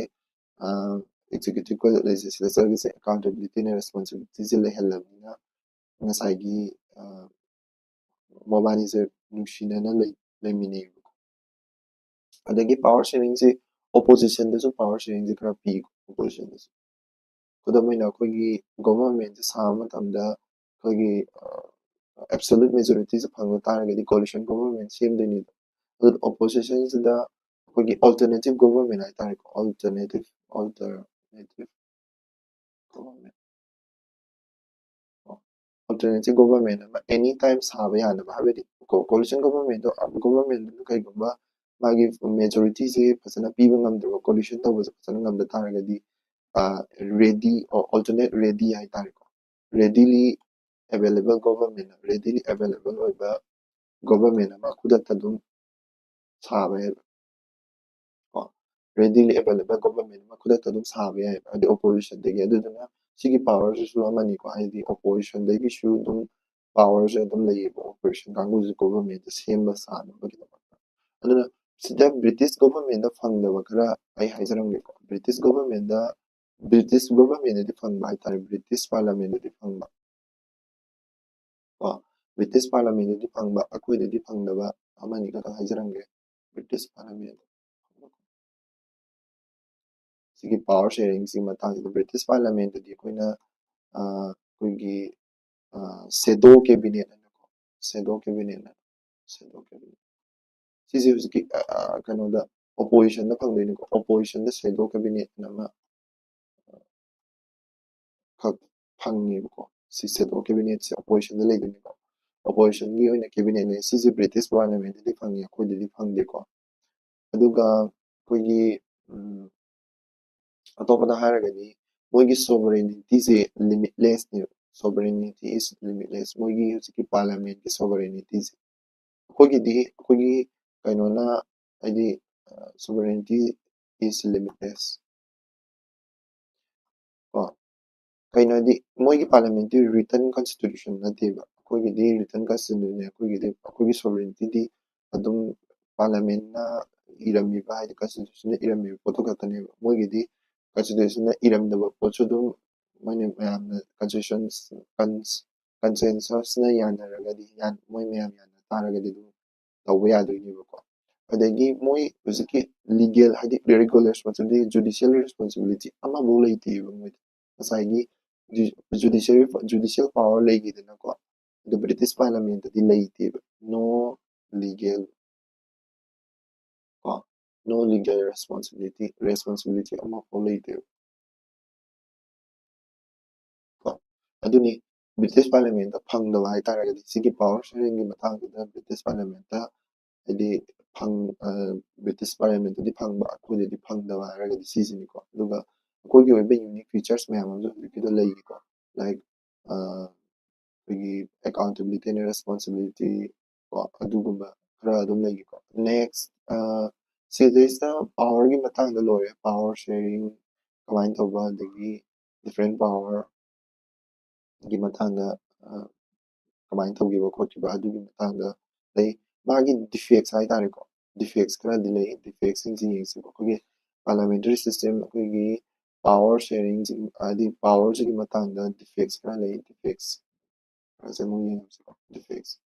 ꯑꯦꯛꯖꯤꯀ꯭ꯌꯨꯇꯤꯚꯀ ꯂꯦꯖꯤꯁꯂꯦꯆꯔꯒꯤꯁꯦ ꯑꯦꯀꯥꯎꯟꯇꯦꯕꯤꯂꯤꯇꯤꯅ ꯔꯦꯁꯄꯣꯟꯁꯤꯕꯤꯂꯤꯇꯤꯁꯦ ꯂꯩꯍꯜꯂꯕꯅꯤꯅ ꯉꯁꯥꯏꯒꯤ ꯃꯕꯥꯅꯤꯁꯦ ꯅꯨꯡꯁꯤꯅꯅ ꯂꯩꯃꯤꯟꯅꯩꯕꯀꯣ ꯑꯗꯒꯤ ꯄꯥꯋꯔ ꯁꯦꯔꯤꯡꯁꯦ ꯑꯣꯄꯣꯖꯤꯁꯟꯗꯁꯨ ꯄꯥꯋꯔ ꯁꯦꯔꯤꯡꯁꯦ ꯈꯔ ꯄꯤꯀꯣ ꯑꯣꯄꯣꯖꯤꯁꯟꯗꯁꯨ ꯈꯨꯗꯝ ꯑꯣꯏꯅ ꯑꯩꯈꯣꯏꯒꯤ ꯒꯣꯚꯔꯟꯃꯦꯟꯁꯦ ꯁꯥꯕ ꯃꯇꯝꯗ ꯑꯩꯈꯣꯏꯒꯤ ꯑꯦꯕꯁꯣꯂꯨꯠ ꯃꯦꯖꯣꯔꯤꯇꯤꯁꯦ ꯐꯪꯕ ꯇꯥꯔꯒꯗꯤ ꯀꯣalition ꯒꯣꯚꯔꯟꯃꯦꯟ ꯁꯦꯝꯗꯣꯏꯅꯤꯗ ꯑꯗꯨ ꯑꯣꯄꯣꯖꯤꯁꯟꯁꯤꯗ ꯑꯩꯈꯣꯏꯒꯤ ꯑꯜꯇꯔꯅꯦꯇꯤቭ ꯒꯣꯚꯔꯟꯃꯦꯟ ꯍꯥꯏꯇꯥꯔꯦꯀꯣ ꯑꯜꯇꯔꯅꯦꯇꯤቭ ꯒꯣꯚꯔꯟꯃꯦꯟ ꯑꯜꯇꯔꯅꯦꯇꯤቭ ꯒꯣꯚꯔꯟꯃꯦꯟ ꯑꯃ ꯑꯦꯅꯤ ꯇꯥꯏꯝ ꯁꯥꯕ ꯌꯥꯅꯕ ꯍꯥꯏꯕꯗꯤ ꯀꯣalition ꯒꯣꯚꯔꯟꯃꯦꯟꯗꯨꯅ ꯀꯩꯒꯨꯝꯕ ꯃꯥꯒꯤ ꯃꯦꯖꯣꯔꯤꯇꯤꯁꯦ ꯐꯖꯅ ꯄꯤꯕ ꯉꯝꯗ꯭ꯔꯕ ꯀꯣalition ꯇꯧꯕꯁꯦ ꯐꯖꯅ ꯉꯝꯗ ꯇꯥꯔꯒꯗꯤ ready or alternate ready ꯍꯥꯏꯇꯥꯔꯦꯀꯣ readily available government readily available ꯑꯣꯏꯕ government ꯑꯃ ꯈꯨꯗꯛꯇ ꯑꯗꯨꯝ ꯁꯥꯕ ꯌꯥꯏꯕ ꯀꯣ readily available government ꯑꯃ ꯈꯨꯗꯛꯇ ꯑꯗꯨꯝ ꯁꯥꯕ ꯌꯥꯏꯕ ꯍꯥꯏꯗꯤ oppositionꯗꯒꯤ ꯑꯗꯨꯗꯨꯅ ꯁꯤꯒꯤ ꯄꯥꯋꯔꯁꯤꯁꯨ ꯑꯃꯅꯤꯀꯣ ꯍꯥꯏꯗꯤ oppositionꯗꯒꯤꯁꯨ ꯑꯗꯨꯝ ꯄꯥꯋꯔꯁꯦ ꯑꯗꯨꯝ ꯂꯩꯌꯦꯕ opposition ꯀꯥꯡꯕꯨꯁꯦ government ꯁꯦꯝꯕ ꯁꯥꯅꯕꯒꯤꯗꯃꯛꯇ ꯑꯗꯨꯅ ꯁꯤꯗ ꯕ꯭ꯔꯤꯇꯤꯁ ꯒꯣꯚꯔꯟꯃꯦꯟꯗ ꯐꯪꯗꯕ ꯈꯔ ꯑꯩ ꯍꯥꯏꯖꯔꯝꯒꯦꯀꯣ ꯕ꯭ꯔꯤꯇꯤꯁ ꯒꯣꯚꯔꯟꯃꯦꯟꯗꯗꯤ ꯐꯪꯕ ꯍꯥꯏꯇꯥꯔꯦ ꯕ꯭ꯔꯤꯇꯤꯁ ꯄꯥꯔꯂꯤꯌꯥꯃꯦꯟꯗꯗꯤ ꯐꯪꯕ ꯀꯣ ꯕ꯭ꯔꯤꯇꯤꯁ ꯄꯥꯔꯂꯤꯌꯥꯃꯦꯟꯗꯗꯤ ꯐꯪꯕ ꯑꯩꯈꯣꯏꯗꯗꯤ ꯐꯪꯗꯕ ꯑꯃꯅꯤ ꯈꯛꯇꯪ ꯍꯥꯏꯖꯔꯝꯒꯦ ꯕ꯭ꯔꯤꯇꯤꯁ ꯄꯥꯔꯂꯤꯌꯥꯃꯦꯟꯗ ꯁꯤꯒꯤ ꯄꯥꯋꯔ ꯁꯦꯔꯤꯡꯁꯤꯒꯤ ꯃꯇꯥꯡꯁꯤꯗ ꯕ꯭ꯔꯤꯇꯤꯁ ꯄꯥꯔꯂꯤꯌꯥꯃꯦꯟꯗꯗꯤ ꯑꯩꯈꯣꯏꯅ ꯑꯩꯈꯣꯏꯒꯤ ꯁꯦꯗꯣ ꯀꯦꯕꯤꯅꯦꯠ ꯍꯥꯏꯅꯀꯣ ꯁꯦꯗꯣ ꯀꯦꯕꯤꯅꯦꯠ ꯁꯤꯁꯦ ꯍꯧꯖꯤꯛꯀꯤ ꯀꯩꯅꯣꯗ ꯑꯣꯄꯣꯖꯤꯁꯟꯗ ꯐꯪꯗꯣꯏꯅꯤꯀꯣ ꯑꯣꯄꯣꯖꯤꯁꯟꯗ ꯁꯦꯗꯣ ꯀꯦꯕꯤꯅꯦꯠ ꯑꯃ ꯈꯛ ꯐꯪꯉꯦꯕꯀꯣ ꯁꯤ ꯁꯦꯗꯣ ꯀꯦꯕꯤꯅꯦꯠꯁꯦ ꯑꯣꯄꯣꯖꯤꯁꯟꯗ ꯂꯩꯗꯣꯏꯅꯤꯀꯣ ꯑꯣꯄꯣꯖꯤꯁꯟꯒꯤ ꯑꯣꯏꯅ ꯀꯦꯕꯤꯅꯦꯠꯅꯦ ꯁꯤꯁꯦ ꯕ꯭ꯔꯤꯇꯤꯁ ꯄꯥꯔꯂꯤꯌꯥꯃꯦꯟꯗꯗꯤ ꯐꯪꯉꯤ ꯑꯩꯈꯣꯏꯗꯗꯤ ꯐꯪꯗꯦꯀꯣ ꯑꯗꯨꯒ ꯑꯩꯈꯣꯏꯒꯤ ꯑꯇꯣꯞꯄꯗ ꯍꯥꯏꯔꯒꯗꯤ ꯃꯣꯏꯒꯤ ꯁꯣꯚꯔꯦꯅꯤꯇꯤꯁꯦ ꯂꯤꯃꯤꯠꯂꯦꯁꯅꯦꯕ ꯁꯣꯚꯔꯦꯅꯤꯇꯤ ꯏꯁ ꯂꯤꯃꯤꯠꯂꯦꯁ ꯃꯣꯏꯒꯤ ꯍꯧꯖꯤꯛꯀꯤ ꯄꯥꯔꯂꯤꯌꯥꯃꯦꯟꯒꯤ ꯁꯣꯚꯔꯦꯅꯤꯇꯤꯁꯦ ꯑꯩꯈꯣꯏꯒꯤ ꯀꯩꯅꯣꯅ ꯍꯥꯏꯗꯤ ꯁꯣꯚꯔꯦꯅꯤꯇꯤ ꯏꯁ ꯂꯤꯃꯤꯠꯂꯦꯁ ꯀꯣ ꯀꯩꯅꯣꯗꯤ ꯃꯣꯏꯒꯤ ꯄꯥꯔꯂꯤꯌꯥꯃꯦꯟꯇꯤ ꯔꯤꯇꯟ ꯀꯟꯁꯇꯤꯇ꯭ꯌꯨꯁꯟ ꯅꯠꯇꯦꯕ ꯑꯩꯈꯣꯏꯒꯤꯗꯤ ꯔꯤꯇꯟ ꯀꯟꯁꯇꯤꯇ꯭ꯌꯨꯁꯟ ꯑꯩꯈꯣꯏꯒꯤ ꯁꯣꯚꯔꯦꯅꯤꯇꯤꯗꯤ ꯑꯗꯨꯝ ꯄꯥꯔꯂꯤꯌꯥꯃꯦꯟꯅ ꯏꯔꯝꯃꯤꯕ ꯍꯥꯏꯗꯤ ꯀꯟꯁꯇꯤꯇ꯭ꯌꯨꯁꯟꯅ ꯏꯔꯝꯃꯤꯕ ꯄꯣꯠꯇꯨ ꯈꯛꯇꯅꯦꯕ ꯃꯣꯏꯒꯤꯗꯤ ꯀꯟꯁꯇꯤꯇ꯭ꯌꯨꯁꯟꯅ ꯏꯔꯝꯗꯕ ꯄꯣꯠꯁꯨ ꯑꯗꯨꯝ ꯃꯣꯏꯅ ꯃꯌꯥꯝꯅ ꯀꯟꯁꯦꯟꯁꯁꯅ ꯌꯥꯅꯔꯒꯗꯤ ꯃꯣꯏ ꯃꯌꯥꯝ ꯌꯥꯅ ꯇꯥꯔꯒꯗꯤ ꯑꯗꯨꯝ ꯇꯧꯕ ꯌꯥꯗꯣꯏꯅꯦꯕꯀꯣ ꯑꯗꯒꯤ ꯃꯣꯏ ꯍꯧꯖꯤꯛꯀꯤ ꯂꯤꯒꯦꯜ ꯍꯥꯏꯗꯤ ꯔꯤꯒꯨꯂꯔ ꯔꯦꯁꯄꯣꯟꯁꯤꯕꯤꯂꯤꯇꯤ ꯖꯨꯗꯤꯁꯤꯌꯦꯜ ꯔꯦꯁꯄꯣꯟꯁꯤꯕꯤꯂꯤꯇꯤ ꯑꯃꯐꯥꯎ ꯂꯩꯇꯦꯕ ꯃꯣꯏꯗ ꯉꯁꯥꯏꯒꯤ ꯖꯨꯗꯤꯁꯤꯌꯦꯜ ꯄꯋꯥꯔ ꯂꯩꯈꯤꯗꯅꯀꯣ ꯑꯗꯣ ꯕ꯭ꯔꯤꯇꯤꯁ ꯄꯥꯔꯂꯤꯌꯥꯃꯦꯟꯇꯗꯤ ꯂꯩꯇꯦꯕ ꯂꯤꯒꯦꯜ ꯀꯣ ꯂꯤꯒꯦꯜ ꯔꯦꯁꯄꯣꯟꯁꯤꯕꯤꯂꯤꯇꯤ ꯑꯃꯐꯥꯎ ꯂꯩꯇꯦꯕ ꯀꯣ ꯑꯗꯨꯅꯤ ꯕ꯭ꯔꯤꯇꯤꯁ ꯄꯥꯔꯂꯤꯌꯥꯃꯦꯟꯇ ꯐꯪꯗꯕ ꯍꯥꯏꯇꯥꯔꯒꯗꯤ ꯁꯤꯒꯤ ꯄꯋꯥꯔ ꯁꯦꯔꯤꯡꯒꯤ ꯃꯇꯥꯡꯁꯤꯗ ꯕ꯭ꯔꯤꯇꯤꯁ ꯄꯥꯔꯂꯤꯌꯥꯃꯦꯟꯇ ꯍꯥꯏꯗꯤ ꯕ꯭ꯔꯤꯇꯤsh ꯄꯥꯔꯂꯤꯌꯥꯃꯦꯟꯇꯗꯤ ꯐꯪꯕ ꯑꯩꯈꯣꯏꯗꯗꯤ ꯐꯪꯗꯕ ꯍꯥꯏꯔꯒꯗꯤ ꯁꯤꯁꯤꯅꯤꯀꯣ ꯑꯗꯨꯒ ꯑꯩꯈꯣꯏꯒꯤ ꯑꯣꯏꯕ ꯌꯨꯅꯤꯛ ꯐꯤꯆꯔꯁ ꯃꯌꯥꯝ ꯑꯃꯁꯨ ꯍꯧꯖꯤꯛꯀꯤꯗ ꯂꯩꯀꯣ ꯂꯥꯏꯛ ꯑꯩꯈꯣꯏꯒꯤ ꯑꯦꯀꯥꯎꯟꯇꯦꯕꯤꯂꯤꯇꯤ ꯑꯦꯟड ꯔꯦꯁꯄꯣꯟꯁꯤꯕꯤꯂꯤꯇꯤ ꯀꯣ ꯑꯗꯨꯒꯨꯝꯕ ꯈꯔ ꯑꯗꯨꯝ ꯂꯩꯀꯣ ꯅꯦꯛꯁ ꯁꯤꯗꯩꯁꯤꯗ ꯄꯋꯥꯔꯒꯤ ꯃꯇꯥꯡꯗ ꯂꯣꯏꯔꯦ ꯄꯋꯥꯔ ꯁꯦꯌꯔꯤꯡ ꯀꯃꯥꯏꯅ ꯇꯧꯕ ꯑꯗꯒꯤ ꯗꯤꯐ꯭ꯔꯦꯟ ꯄꯋꯥꯔꯒꯤ ꯃꯇꯥꯡꯗ ꯀꯃꯥꯏꯅ ꯇꯧꯈꯤꯕ ꯈꯣꯠꯈꯤꯕ ꯑꯗꯨꯒꯤ ꯃꯇꯥꯡꯗ ꯂꯩ ꯃꯥꯒꯤ ꯗꯤꯐꯦꯛꯁ ꯍꯥꯏꯇꯥꯔꯦꯀꯣ ꯗꯤꯐꯦꯛꯁ ꯈꯔꯗꯤ ꯂꯩ ꯗꯤꯐꯦꯛꯁꯤꯡꯁꯤ ꯌꯦꯡꯁꯤꯀꯣ ꯑꯩꯈꯣꯏꯒꯤ ꯄꯥꯔꯂꯤꯌꯥꯃꯦꯟꯇꯔꯤ ꯁꯤꯁꯇꯦꯝ ꯑꯩꯈꯣꯏꯒꯤ ꯄꯋꯥꯔ ꯁꯦꯌꯔꯤꯡꯁꯤ ꯍꯥꯏꯗꯤ ꯄꯋꯥꯔꯁꯤꯒꯤ ꯃꯇꯥꯡꯗ ꯗꯤꯐꯦꯛꯁ ꯈꯔ ꯂꯩ ꯗꯤꯐꯦꯛꯁ ꯈꯔꯁꯦ ꯑꯃꯨꯛ ꯌꯦꯡꯁꯤꯀꯣ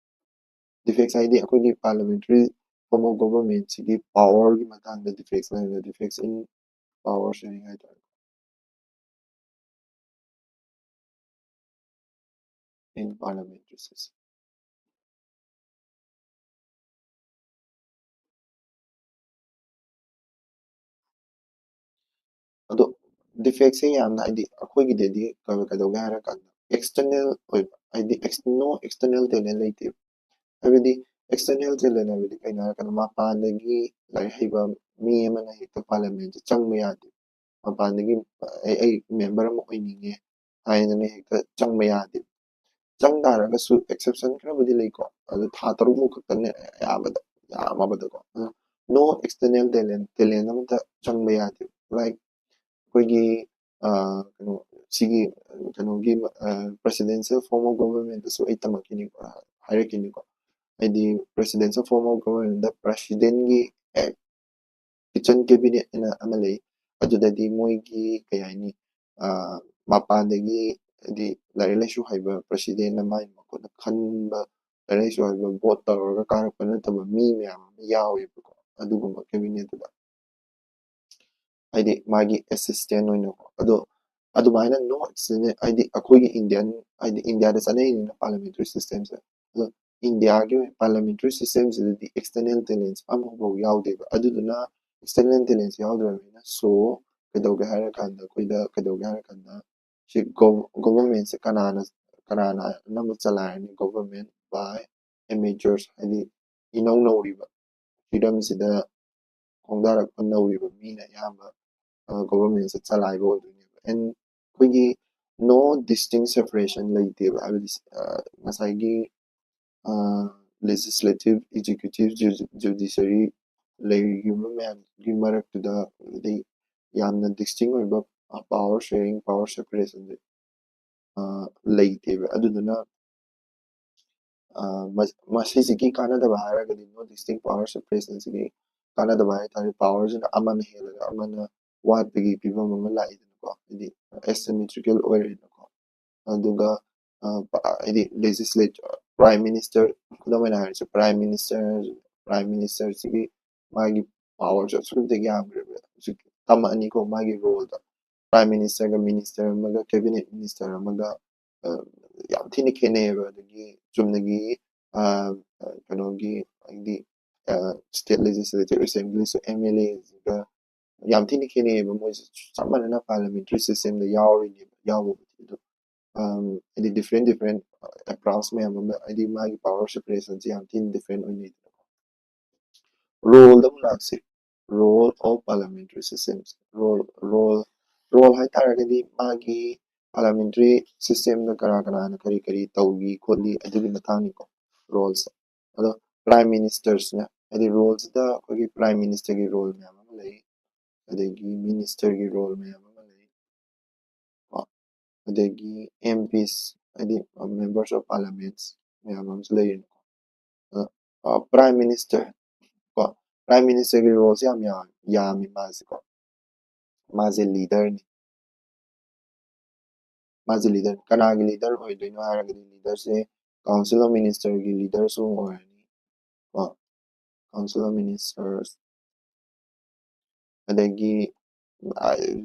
ꯗꯤꯐꯦꯛꯁ ꯍꯥꯏꯗꯤ ꯑꯩꯈꯣꯏꯒꯤ ꯄꯥꯔꯂꯤꯌꯥꯃꯦꯟꯇꯔꯤ ꯐꯣꯔꯝ ꯑꯣꯐ ꯒꯣꯚꯔꯟꯃꯦꯟꯠꯁꯤꯒꯤ ꯄꯋꯥꯔꯒꯤ ꯃꯇꯥꯡꯗ ꯗꯤꯐꯦꯛꯁ ꯂꯩꯕ ꯗꯤꯐꯦꯛꯁ ꯏꯟ ꯄꯋꯥꯔ ꯁꯦꯌꯔꯤꯡ ꯍꯥꯏꯇꯥꯔꯦ ꯏꯟ ꯄꯥꯔꯂꯤꯌꯥꯃꯦꯟꯇꯔꯤ ꯁꯤꯁꯇꯦꯝ ꯑꯗꯣ ꯗꯤꯐꯦꯛꯁꯦ ꯌꯥꯝꯅ ꯍꯥꯏꯗꯤ ꯑꯩꯈꯣꯏꯒꯤꯗꯗꯤ ꯀꯩꯗꯧꯒꯦ ꯍꯥꯏꯔꯀꯥꯟꯗ ꯑꯦꯛꯁꯇꯔꯅꯦꯜ ꯑꯣꯏꯕ ꯍꯥꯏꯗꯤ ꯅꯣ ꯑꯦꯛꯁꯇꯔꯅꯦꯜ ꯇꯦꯂꯦꯟ ꯂꯩꯇꯦꯕ ꯍꯥꯏꯕꯗꯤ ꯑꯦꯛꯁꯇꯔꯅꯦल ꯇꯦꯂꯦꯟ ꯍꯥꯏꯕꯗꯤ ꯀꯩꯅꯣ ꯍꯥꯏꯔꯀꯥꯟꯗ ꯃꯄꯥꯟꯗꯒꯤ ꯂꯥꯏꯔꯤꯛ ꯍꯩꯕ ꯃꯤ ꯑꯃꯅ ꯍꯦꯛꯇ ꯄꯥꯔꯂꯤꯌꯥꯃꯦꯟꯠꯁꯦ ꯆꯪꯕ ꯌꯥꯗꯦ ꯃꯄꯥꯟꯗꯒꯤ ꯑꯩ ꯃꯦꯝꯕꯔ ꯑꯃ ꯑꯣꯏꯅꯤꯡꯉꯦ ꯍꯥꯏꯗꯅ ꯍꯦꯛꯇ ꯆꯪꯕ ꯌꯥꯗꯦ ꯆꯪ ꯇꯥꯔꯒꯁꯨ ꯑꯦꯛꯁꯦꯞꯁꯟ ꯈꯔꯕꯨꯗꯤ ꯂꯩꯀꯣ ꯑꯗꯨ ꯊꯥ 6ꯃꯨꯛ ꯈꯛꯇꯅꯦ ꯑꯌꯥꯝꯕꯗ ꯌꯥꯝꯃꯕꯗꯀꯣ ꯅꯣ ꯑꯦꯛꯁꯇꯔꯅꯦꯜ ꯇꯦꯂꯦꯟ ꯑꯃꯇ ꯆꯪꯕ ꯌꯥꯗꯦ ꯂꯥꯏꯛ ꯑꯩꯈꯣꯏꯒꯤ ꯀꯩꯅꯣ ꯁꯤꯒꯤ ꯀꯩꯅꯣꯒꯤ ꯄ꯭ꯔesiꯗꯦꯟꯁꯤꯌꯦꯜ ꯐꯣꯔꯝ ꯑꯣꯐ ꯒꯣꯚꯔꯟꯃꯦꯟꯇꯁꯨ ꯑꯩ ꯇꯝꯃꯛꯈꯤꯅꯤꯀꯣ ꯍꯥꯏꯔꯛꯈꯤꯅꯤꯀꯣ ꯍꯥꯏꯗꯤ ꯄ꯭ꯔesidencial ꯐꯣꯔꯝ ꯑꯣꯐ ꯒꯣꯚꯔꯟꯃꯦꯟꯇ ꯄ꯭ꯔesiꯗꯦꯟꯒꯤ ꯀꯤꯆꯟ ꯀꯦꯕꯤꯅꯦꯠ ꯑꯅ ꯑꯃ ꯂꯩ ꯑꯗꯨꯗꯗꯤ ꯃꯣꯏꯒꯤ ꯀꯩ ꯍꯥꯏꯅꯤ ꯃꯄꯥꯟꯗꯒꯤ ꯍꯥꯏꯗꯤ ꯂꯥꯏꯔꯤꯛ ꯂꯥꯏꯁꯨ ꯍꯩꯕ ꯄ꯭ꯔesiꯗꯦꯟꯅ ꯃꯥꯒꯤ ꯃꯈꯨꯠꯅ ꯈꯟꯕ ꯂꯥꯏꯔꯤꯛ ꯂꯥꯏꯁꯨ ꯍꯩꯕ ꯚꯣꯠ ꯇꯧꯔꯒ ꯀꯥꯔꯛꯄ ꯅꯠꯇꯕ ꯃꯤ ꯃꯌꯥꯝ ꯑꯃ ꯌꯥꯎꯋꯦꯕꯀꯣ ꯑꯗꯨꯒꯨꯝꯕ ꯀꯦꯕꯤꯅꯦꯠꯇꯨꯗ ꯍꯥꯏꯗꯤ ꯃꯥꯒꯤ ꯑꯦꯁꯤꯁꯇꯦꯟ ꯑꯣꯏꯅꯀꯣ ꯑꯗꯣ ꯑꯗꯨꯃꯥꯏꯅ ꯅꯣ ꯑꯦꯛꯁꯇꯔꯅꯦꯜ ꯍꯥꯏꯗꯤ ꯑꯩꯈꯣꯏꯒꯤ ꯏꯟꯗꯤꯌꯟ ꯍꯥꯏꯗꯤ ꯏꯟꯗꯤꯌꯥꯗ ꯆꯠꯅꯔꯤꯅꯤꯅ ꯄꯥꯔꯂꯤꯌꯥꯃꯦꯟꯇꯔꯤ ꯁꯤꯁꯇꯦꯝꯁꯦ ꯑꯗꯣ ꯏꯟꯗꯤꯌꯥꯒꯤ ꯑꯣꯏꯅ ꯄꯥꯔꯂꯤꯌꯥꯃꯦꯟꯇꯔꯤ ꯁꯤꯁꯇꯦꯝꯁꯤꯗꯗꯤ ꯑꯦꯛꯁꯇꯔꯅꯦꯜ ꯇꯦꯂꯦꯟꯁ ꯑꯃꯐꯥꯎ ꯌꯥꯎꯗꯦꯕ ꯑꯗꯨꯗꯨꯅ ꯑꯦꯛꯁꯇꯔꯅꯦꯜ ꯇꯦꯂꯦꯟꯁ ꯌꯥꯎꯗ꯭ꯔꯕꯅꯤꯅ ꯁꯣ ꯀꯩꯗꯧꯒꯦ ꯍꯥꯏꯔꯀꯥꯟꯗ ꯑꯩꯈꯣꯏꯗ ꯀꯩꯗꯧꯒꯦ ꯍꯥꯏꯔꯀꯥꯟꯗ ꯁꯤ ꯒꯣꯚꯔꯟꯃꯦꯟꯠꯁꯦ ꯀꯅꯥꯅ ꯑꯅꯝꯕ ꯆꯂꯥꯏꯔꯅꯤ ꯒꯣꯚꯔꯟꯃꯦꯟꯠ ꯕꯥꯏ ꯑꯦꯃꯦꯆꯔꯁ ꯍꯥꯏꯗꯤ ꯏꯅꯧ ꯅꯧꯔꯤꯕ ꯐ꯭ꯔꯤꯗꯝꯁꯤꯗ ꯈꯣꯡꯗꯥꯔꯛꯄ ꯅꯧꯔꯤꯕ ꯃꯤꯅ ꯑꯌꯥꯝꯕ ꯒꯣꯚꯔꯟꯃꯦꯟꯠꯁꯦ ꯆꯂꯥꯏꯕ ꯑꯣꯏꯗꯣꯏꯅꯦꯕ ꯑꯦꯟ ꯑꯩꯈꯣꯏꯒꯤ ꯅꯣ ꯗꯤꯁꯇꯤꯡ ꯁꯦꯄꯔꯦꯁꯟ ꯂꯩꯇꯦꯕ ꯍꯥꯏꯕꯗꯤ ꯉꯁꯥꯏꯒꯤ ꯂꯦꯖꯤꯁꯂꯦꯇꯤቭ ꯑꯦꯛꯖꯤꯀ꯭ꯌꯨꯇꯤꯚ ꯖꯨꯗꯤꯁꯔꯤ ꯂꯩꯔꯤꯕ ꯃꯌꯥꯝꯒꯤ ꯃꯔꯛꯇꯨꯗ ꯑꯗꯩ ꯌꯥꯝꯅ ꯗꯤꯁꯇꯤꯡ ꯑꯣꯏꯕ ꯄꯋꯥꯔ ꯁꯦꯌꯔꯤꯡ ꯄꯋꯥꯔ ꯁꯦꯄꯔꯦꯁꯟꯁꯦ ꯂꯩꯇꯦꯕ ꯑꯗꯨꯗꯨꯅ ꯃꯁꯤꯁꯤꯒꯤ ꯀꯥꯟꯅꯗꯕ ꯍꯥꯏꯔꯒꯗꯤ ꯅꯣ ꯗꯤꯁꯇꯤꯡ ꯄꯋꯥꯔ ꯁꯦꯄꯔꯦꯁꯟꯁꯤꯒꯤ ꯀꯥꯟꯅꯗꯕ ꯍꯥꯏꯇꯥꯔꯦ ꯄꯋꯥꯔꯁꯤꯅ ꯑꯃꯅ ꯍꯦꯜꯂꯒ ꯑꯃꯅ ꯋꯥꯠꯄꯒꯤ ꯐꯤꯕꯝ ꯑꯃ ꯂꯥꯛꯏꯗꯅꯀꯣ ꯍꯥꯏꯗꯤ ꯑꯦꯁꯤꯃꯦꯇ꯭ꯔꯤꯀꯦꯜ ꯑꯣꯏꯔꯦꯅꯀꯣ ꯑꯗꯨꯒ ꯍꯥꯏꯗꯤ ꯂꯦꯖꯤꯁꯂꯦꯇꯔ ꯄ꯭ꯔꯥꯏꯝ ꯃꯤꯅꯤꯁꯇꯔ ꯈꯨꯗꯝ ꯑꯣꯏꯅ ꯍꯥꯏꯔꯁꯨ ꯄ꯭ꯔꯥꯏꯝ ꯃꯤꯅꯤꯁꯇꯔꯁꯤꯒꯤ ꯃꯥꯒꯤ ꯄꯋꯥꯔꯁꯨ ꯑꯁꯨꯛꯀꯤ ꯃꯇꯤꯛ ꯌꯥꯝꯈ꯭ꯔꯦꯕ ꯍꯧꯖꯤꯛ ꯇꯝꯃꯛꯑꯅꯤꯀꯣ ꯃꯥꯒꯤ ꯔꯣꯜꯗ ꯄ꯭ꯔꯥꯏꯝ ꯃꯤꯅꯤꯁꯇꯔꯒ ꯃꯤꯅꯤꯁꯇꯔ ꯑꯃꯒ ꯀꯦꯕꯤꯅꯦꯠ ꯃꯤꯅꯤꯁꯇꯔ ꯑꯃꯒ ꯌꯥꯝ ꯊꯤꯅ ꯈꯦꯠꯅꯩꯌꯦꯕ ꯑꯗꯒꯤ ꯆꯨꯝꯅꯒꯤ ꯀꯩꯅꯣꯒꯤ ꯍꯥꯏꯗꯤ ꯁ꯭ꯇꯦꯠ ꯂꯦꯖꯤꯁꯂꯦꯇꯤꯚ ꯑꯦꯁꯦꯝꯕ꯭ꯂꯤꯁꯨ ꯑꯦꯝ ꯑꯦꯜ ꯑꯦꯒ ꯌꯥꯝ ꯊꯤꯅ ꯈꯦꯠꯅꯩꯌꯦꯕ ꯃꯣꯏꯁꯦ ꯆꯞ ꯃꯥꯟꯅꯅ ꯄꯥꯔꯂꯤꯌꯥꯃꯦꯟꯇꯔꯤ ꯁꯤꯁꯇꯦꯝꯗ ꯌꯥꯎꯔꯤꯅꯦꯕ ꯌꯥꯎꯕꯕꯨꯗꯤ ꯑꯗꯣ ꯍꯥꯏꯗꯤ ꯗꯤꯐ꯭ꯔꯦꯟ ꯑꯦꯄ꯭ꯔꯣꯆ ꯃꯌꯥꯝ ꯑꯃ ꯍꯥꯏꯗꯤ ꯃꯥꯒꯤ ꯄꯋꯥꯔ ꯁꯦꯄꯔꯦꯁꯟꯁꯦ ꯌꯥꯝ ꯊꯤꯅ ꯗꯤꯐ꯭ꯔꯦꯟ ꯑꯣꯏꯅꯩꯗꯅ ꯔꯣꯜꯗ ꯑꯃꯨꯛ ꯂꯥꯛꯁꯤ role of parliamentary systems role ꯍꯥꯏꯇꯥꯔꯒꯗꯤ ꯃꯥꯒꯤ ꯄꯥꯔꯂꯤꯌꯥꯃꯦꯟꯇꯔꯤ ꯁꯤꯁꯇꯦꯝꯗ ꯀꯅꯥꯅ ꯀꯔꯤ ꯇꯧꯈꯤ ꯈꯣꯠꯂꯤ ꯑꯗꯨꯒꯤ ꯃꯇꯥꯡꯅꯤꯀꯣ ꯔꯣꯜꯁꯦ ꯑꯗꯣ ꯄ꯭ꯔꯥꯏꯝ ꯃꯤꯅꯤꯁꯇꯔꯁꯤꯅ ꯍꯥꯏꯗꯤ ꯔꯣꯜꯁꯤꯗ ꯑꯩꯈꯣꯏꯒꯤ ꯄ꯭ꯔꯥꯏꯝ ꯃꯤꯅꯤꯁꯇꯔꯒꯤ ꯔꯣꯜ ꯃꯌꯥꯝ ꯑꯃ ꯂꯩ ꯑꯗꯒꯤ ꯃꯤꯅꯤꯁꯇꯔꯒꯤ ꯔꯣꯜ ꯃꯌꯥꯝ ꯑꯃ ꯂꯩ ꯑꯗꯒꯤ ꯑꯦꯝ ꯄꯤꯁ ꯍꯥꯏꯗꯤ ꯃꯦꯝꯕꯔꯁ ꯑꯣꯐ ꯄꯥꯔꯂꯤꯌꯥꯃꯦꯟꯠꯁ ꯃꯌꯥꯝ ꯑꯃꯁꯨ ꯂꯩꯔꯤꯅꯀꯣ ꯄ꯭ꯔꯥꯏꯝ ꯃꯤꯅꯤꯁꯇꯔ ꯀꯣ ꯄ꯭ꯔꯥꯏꯝ ꯃꯤꯅꯤꯁꯇꯔꯒꯤ ꯔꯣꯜꯁꯦ ꯌꯥꯝꯃꯤ ꯃꯥꯁꯦꯀꯣ ꯃꯥꯁꯦ ꯂꯤꯗꯔꯅꯤ ꯃꯥꯁꯦ ꯂꯤꯗꯔ ꯀꯅꯥꯒꯤ ꯂꯤꯗꯔ ꯑꯣꯏꯗꯣꯏꯅꯣ ꯍꯥꯏꯔꯒꯗꯤ ꯂꯤꯗꯔꯁꯦ ꯀꯥꯎꯟꯁꯤꯜ ꯑꯣꯐ ꯃꯤꯅꯤꯁꯇꯔꯒꯤ ꯂꯤꯗꯔꯁꯨ ꯑꯣꯏꯔꯅꯤ ꯀꯥꯎꯟꯁꯤꯜ ꯑꯣꯐ ꯃꯤꯅꯤꯁꯇꯔꯁ ꯑꯗꯒꯤ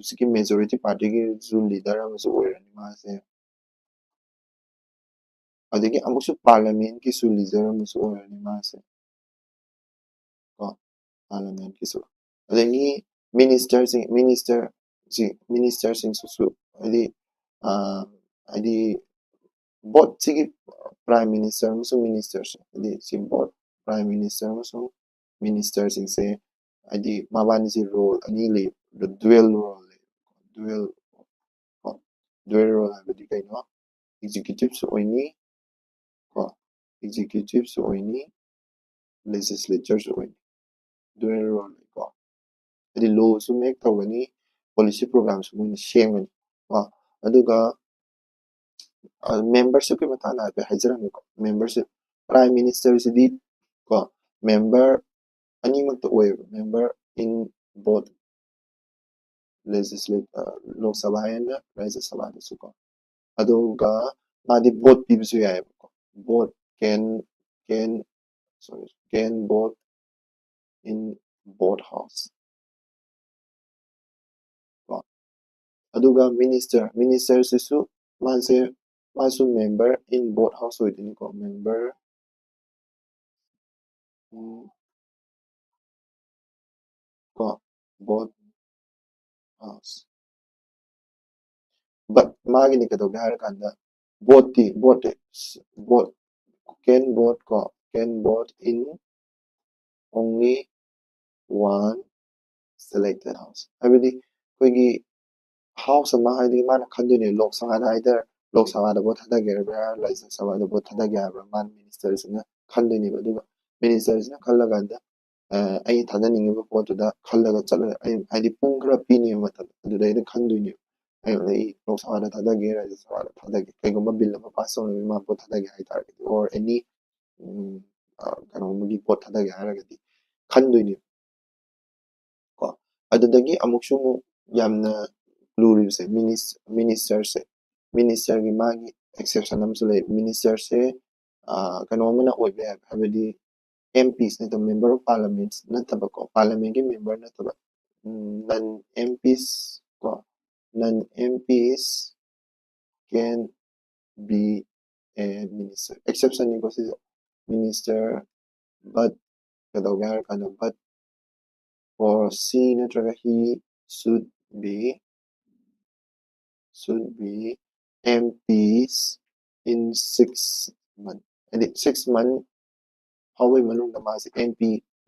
ꯁꯤꯒꯤ ꯃꯦꯖꯣꯔꯤꯇꯤ ꯄꯥꯔꯇꯤꯒꯤꯁꯨ ꯂꯤꯗꯔ ꯑꯃꯁꯨ ꯑꯣꯏꯔꯅꯤ ꯃꯥꯁꯦ ꯑꯗꯒꯤ ꯑꯃꯨꯛꯁꯨ ꯄꯥꯔꯂꯤꯌꯥꯃꯦꯟꯠꯀꯤꯁꯨ ꯂꯤꯗꯔ ꯑꯃꯁꯨ ꯑꯣꯏꯔꯅꯤ ꯃꯥꯁꯦ ꯀꯣ ꯄꯥꯔꯂꯤꯌꯥꯃꯦꯟꯠꯀꯤꯁꯨ ꯑꯗꯒꯤ ꯃꯤꯅꯤꯁꯇꯔꯁꯤꯡꯁꯤꯁꯨ ꯍꯥꯏꯗꯤ ꯍꯥꯏꯗꯤ ꯕꯣꯠ ꯁꯤꯒꯤ ꯄ꯭ꯔꯥꯏꯝ ꯃꯤꯅꯤꯁꯇꯔ ꯑꯃꯁꯨꯡ ꯃꯤꯅꯤꯁꯇꯔꯁꯦ ꯍꯥꯏꯗꯤ ꯁꯤ ꯕꯣꯠ ꯄ꯭ꯔꯥꯏꯝ ꯃꯤꯅꯤꯁꯇꯔ ꯑꯃꯁꯨꯡ ꯃꯤꯅꯤꯁꯇꯔꯁꯤꯡꯁꯦ ꯍꯥꯏꯗꯤ ꯃꯕꯥꯅꯤꯁꯤ ꯔꯣꯜ ꯑꯅꯤ ꯂꯩ ꯗꯨꯋꯦꯜ ꯔꯣꯜ ꯂꯩ ꯗꯨꯋꯦꯜ ꯔꯣꯜ ꯍꯥꯏꯕꯗꯤ ꯀꯩꯅꯣ ꯑꯦꯛꯖꯤꯀ꯭ꯌꯨꯇꯤꯚꯁꯨ ꯑꯣꯏꯅꯤ ꯀꯣ ꯑꯦꯛꯖꯤꯀ꯭ꯌꯨꯇꯤꯚꯁꯨ ꯑꯣꯏꯅꯤ ꯂꯦꯖꯤꯁꯂꯦꯆꯔꯁꯨ ꯑꯣꯏꯅꯤ ꯗꯨꯋꯦꯜ ꯔꯣꯜ ꯂꯩꯀꯣ ꯍꯥꯏꯗꯤ ꯂꯣꯁꯨ ꯃꯦꯛ ꯇꯧꯒꯅꯤ ꯄꯣꯂꯤꯁꯤ ꯄ꯭ꯔꯣꯒ꯭ꯔꯥꯝꯁꯨ ꯃꯣꯏꯅ ꯁꯦꯝꯒꯅꯤ ꯀꯣ ꯑꯗꯨꯒ ꯃꯦꯝꯕꯔꯁꯤꯞꯀꯤ ꯃꯇꯥꯡꯗ ꯍꯥꯏꯐꯦꯠ ꯍꯥꯏꯖꯔꯝꯃꯦꯀꯣ ꯃꯦꯝꯕꯔꯁꯤꯞ ꯄ꯭ꯔꯥꯏꯝ ꯃꯤꯅꯤꯁꯇꯔꯁꯤꯗꯤ ꯀꯣ ꯃꯦꯝꯕꯔ ꯑꯅꯤꯃꯛꯇ ꯑꯣꯏꯌꯦꯕ member in both Lok Sabha and Rajya ꯁꯚꯥꯗꯁꯨ ꯀꯣ ꯑꯗꯨꯒ ꯃꯥꯗꯤ ꯚꯣꯠ ꯄꯤꯕꯁꯨ ꯌꯥꯏꯑꯕꯀꯣ vote can can vote in both house ꯀꯣ ꯑꯗꯨꯒ ꯃꯤꯅꯤꯁꯇꯔꯁꯤꯁꯨ ꯃꯥꯁꯨ member in boat house ꯑꯣꯏꯗꯣꯏꯅꯤꯀꯣ member ꯀꯣ ꯕꯣꯠ ꯍꯥꯎꯁ ꯕꯠ ꯃꯥꯒꯤꯅꯤ ꯀꯩꯗꯧꯒꯦ ꯍꯥꯏꯔꯀꯥꯟꯗ vote can vote in only one selected house ꯍꯥꯏꯕꯗꯤ ꯑꯩꯈꯣꯏꯒꯤ ꯍꯥꯎꯁ ꯑꯃ ꯍꯥꯏꯗꯤ ꯃꯥꯅ ꯈꯟꯗꯣꯏꯅꯦ ꯂꯣꯛ ꯁꯚꯥꯗ ꯍꯥꯏꯇꯥꯔꯦ ꯂꯣꯛ ꯁꯚꯥꯗ ꯚꯣꯠ ꯊꯥꯗꯒꯦ ꯍꯥꯏꯕ꯭ꯔꯥ ꯔꯥꯖ꯭ꯌ ꯁꯚꯥꯗ ꯚꯣꯠ ꯊꯥꯗꯒꯦ ꯍꯥꯏꯕ꯭ꯔꯥ ꯃꯥꯅ ꯃꯤꯅꯤꯁꯇꯔꯁꯤꯅ ꯈꯟꯗꯣꯏꯅꯦꯕ ꯑꯗꯨꯒ ꯃꯤꯅꯤꯁꯇꯔꯁꯤꯅ ꯈꯜꯂꯀꯥꯟꯗ ꯑꯩ ꯊꯥꯗꯅꯤꯡꯉꯤꯕ ꯄꯣꯠꯇꯨꯗ ꯈꯜꯂꯒ ꯆꯠꯂꯒ ꯑꯩ ꯍꯥꯏꯗꯤ ꯄꯨꯡ ꯈꯔ ꯄꯤꯅꯦꯕ ꯃꯇꯝ ꯑꯗꯨꯗꯩꯗ ꯈꯟꯗꯣꯏꯅꯦꯕ ꯑꯩ ꯂꯣꯛ ꯁꯚꯥꯗ ꯊꯥꯗꯒꯦ ꯔꯥꯖ꯭ꯌ ꯁꯚꯥꯗ ꯊꯥꯗꯒꯦ ꯀꯩꯒꯨꯝꯕ ꯕꯤꯜ ꯑꯃ ꯄꯥꯁ ꯇꯧꯅꯕꯒꯤ ꯃꯥ ꯚꯣꯠ ꯊꯥꯗꯒꯦ ꯍꯥꯏꯇꯥꯔꯒꯗꯤ ꯑꯣꯔ ꯑꯦꯅꯤ ꯀꯩꯅꯣꯝꯒꯤ ꯚꯣꯠ ꯊꯥꯗꯒꯦ ꯍꯥꯏꯔꯒꯗꯤ ꯈꯟꯗꯣꯏꯅꯦꯕ ꯀꯣ ꯑꯗꯨꯗꯒꯤ ꯑꯃꯨꯛꯁꯨ ꯑꯃꯨꯛ ꯌꯥꯝꯅ ꯂꯨꯔꯤꯕꯁꯦ ꯃꯤꯅꯤꯁꯇꯔꯒꯤ ꯃꯥꯒꯤ ꯑꯦꯛꯁꯦꯞꯁꯟ ꯑꯃꯁꯨ ꯂꯩ ꯃꯤꯅꯤꯁꯇꯔꯁꯦ ꯀꯩꯅꯣ ꯑꯃꯅ ꯑꯣꯏꯕ ꯌꯥꯏ ꯍꯥꯏꯕꯗꯤ ꯑꯦꯝ ꯄꯤꯁ ꯅꯠꯇꯕ ꯃꯦꯝꯕꯔ ꯑꯣꯐ ꯄꯥꯔꯂꯤꯌꯥꯃꯦꯟꯠ ꯅꯠꯇꯕꯀꯣ ꯄꯥꯔꯂꯤꯌꯥꯃꯦꯟꯠꯀꯤ ꯃꯦꯝꯕꯔ ꯅꯠꯇꯕ ꯅꯟ ꯑꯦꯝ ꯄꯤꯁ ꯀꯣ non MPs can be a minister exceptionꯅꯤꯀꯣ ꯁꯤꯁꯦ ꯃꯤꯅꯤꯁꯇꯔ but ꯀꯩꯗꯧꯒꯦ ꯍꯥꯏꯔꯀꯥꯟꯗ but or she ꯅꯠꯇ꯭ꯔꯒ he should be MPs in 6 months ꯍꯥꯏꯗꯤ 6 months ꯐꯥꯎꯕꯒꯤ ꯃꯅꯨꯡꯗ ꯃꯥꯁꯦ MP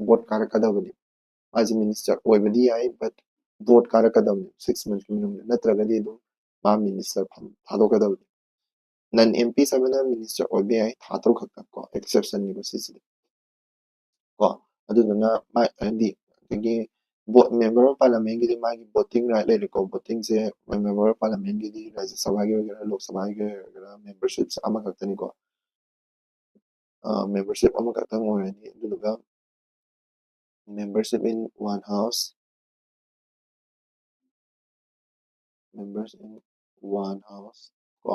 ꯚꯣꯠ ꯀꯥꯔꯛꯀꯗꯕꯅꯤ ꯃꯥꯁꯦ ꯃꯤꯅꯤꯁꯇꯔ ꯑꯣꯏꯕꯗꯤ ꯌꯥꯏ ꯕꯠ ꯚꯣꯠ ꯀꯥꯔꯛꯀꯗꯕꯅꯤ 6 months ꯃꯅꯨꯡꯗ ꯅꯠꯇ꯭ꯔꯒꯗꯤ ꯑꯗꯨꯝ ꯃꯥ ꯃꯤꯅꯤꯁꯇꯔ ꯊꯥꯗꯣꯛꯀꯗꯕꯅꯤ ꯅꯟ ꯑꯦꯝ ꯄꯤꯁ ꯑꯃꯅ ꯃꯤꯅꯤꯁꯇꯔ ꯑꯣꯏꯕ ꯌꯥꯏ ꯊꯥ 3 ꯈꯛꯇ ꯀꯣ ꯑꯦꯛꯁꯦꯞꯁꯟꯅꯤꯀꯣ ꯁꯤꯁꯤꯗꯤ ꯀꯣ ꯑꯗꯨꯗꯨꯅ ꯍꯥꯏꯗꯤ ꯑꯗꯒꯤ ꯃꯦꯝꯕꯔ ꯑꯣꯐ ꯄꯥꯔꯂꯤꯌꯥꯃꯦꯟꯠꯒꯤꯗꯤ ꯃꯥꯒꯤ ꯚꯣꯇꯤꯡ ꯔꯥꯏꯠ ꯂꯩꯔꯦꯀꯣ ꯚꯣꯇꯤꯡꯁꯦ ꯃꯦꯝꯕꯔ ꯑꯣꯐ ꯄꯥꯔꯂꯤꯌꯥꯃꯦꯟꯠꯒꯤꯗꯤ ꯔꯥꯖ꯭ꯌ ꯁꯚꯥꯒꯤ ꯑꯣꯏꯒꯦꯔꯥ ꯂꯣꯛ ꯁꯚꯥꯒꯤ ꯑꯣꯏꯒꯦꯔꯥ ꯃꯦꯝꯕꯔꯁꯤꯞꯁꯦ ꯑꯃꯈꯛꯇꯅꯤꯀꯣ ꯃꯦꯝꯕꯔꯁꯤꯞ ꯑꯃꯈꯛꯇꯪ ꯑꯣꯏꯔꯅꯤ ꯑꯗꯨꯗꯨꯒ membership in one house members in one house ꯀꯣ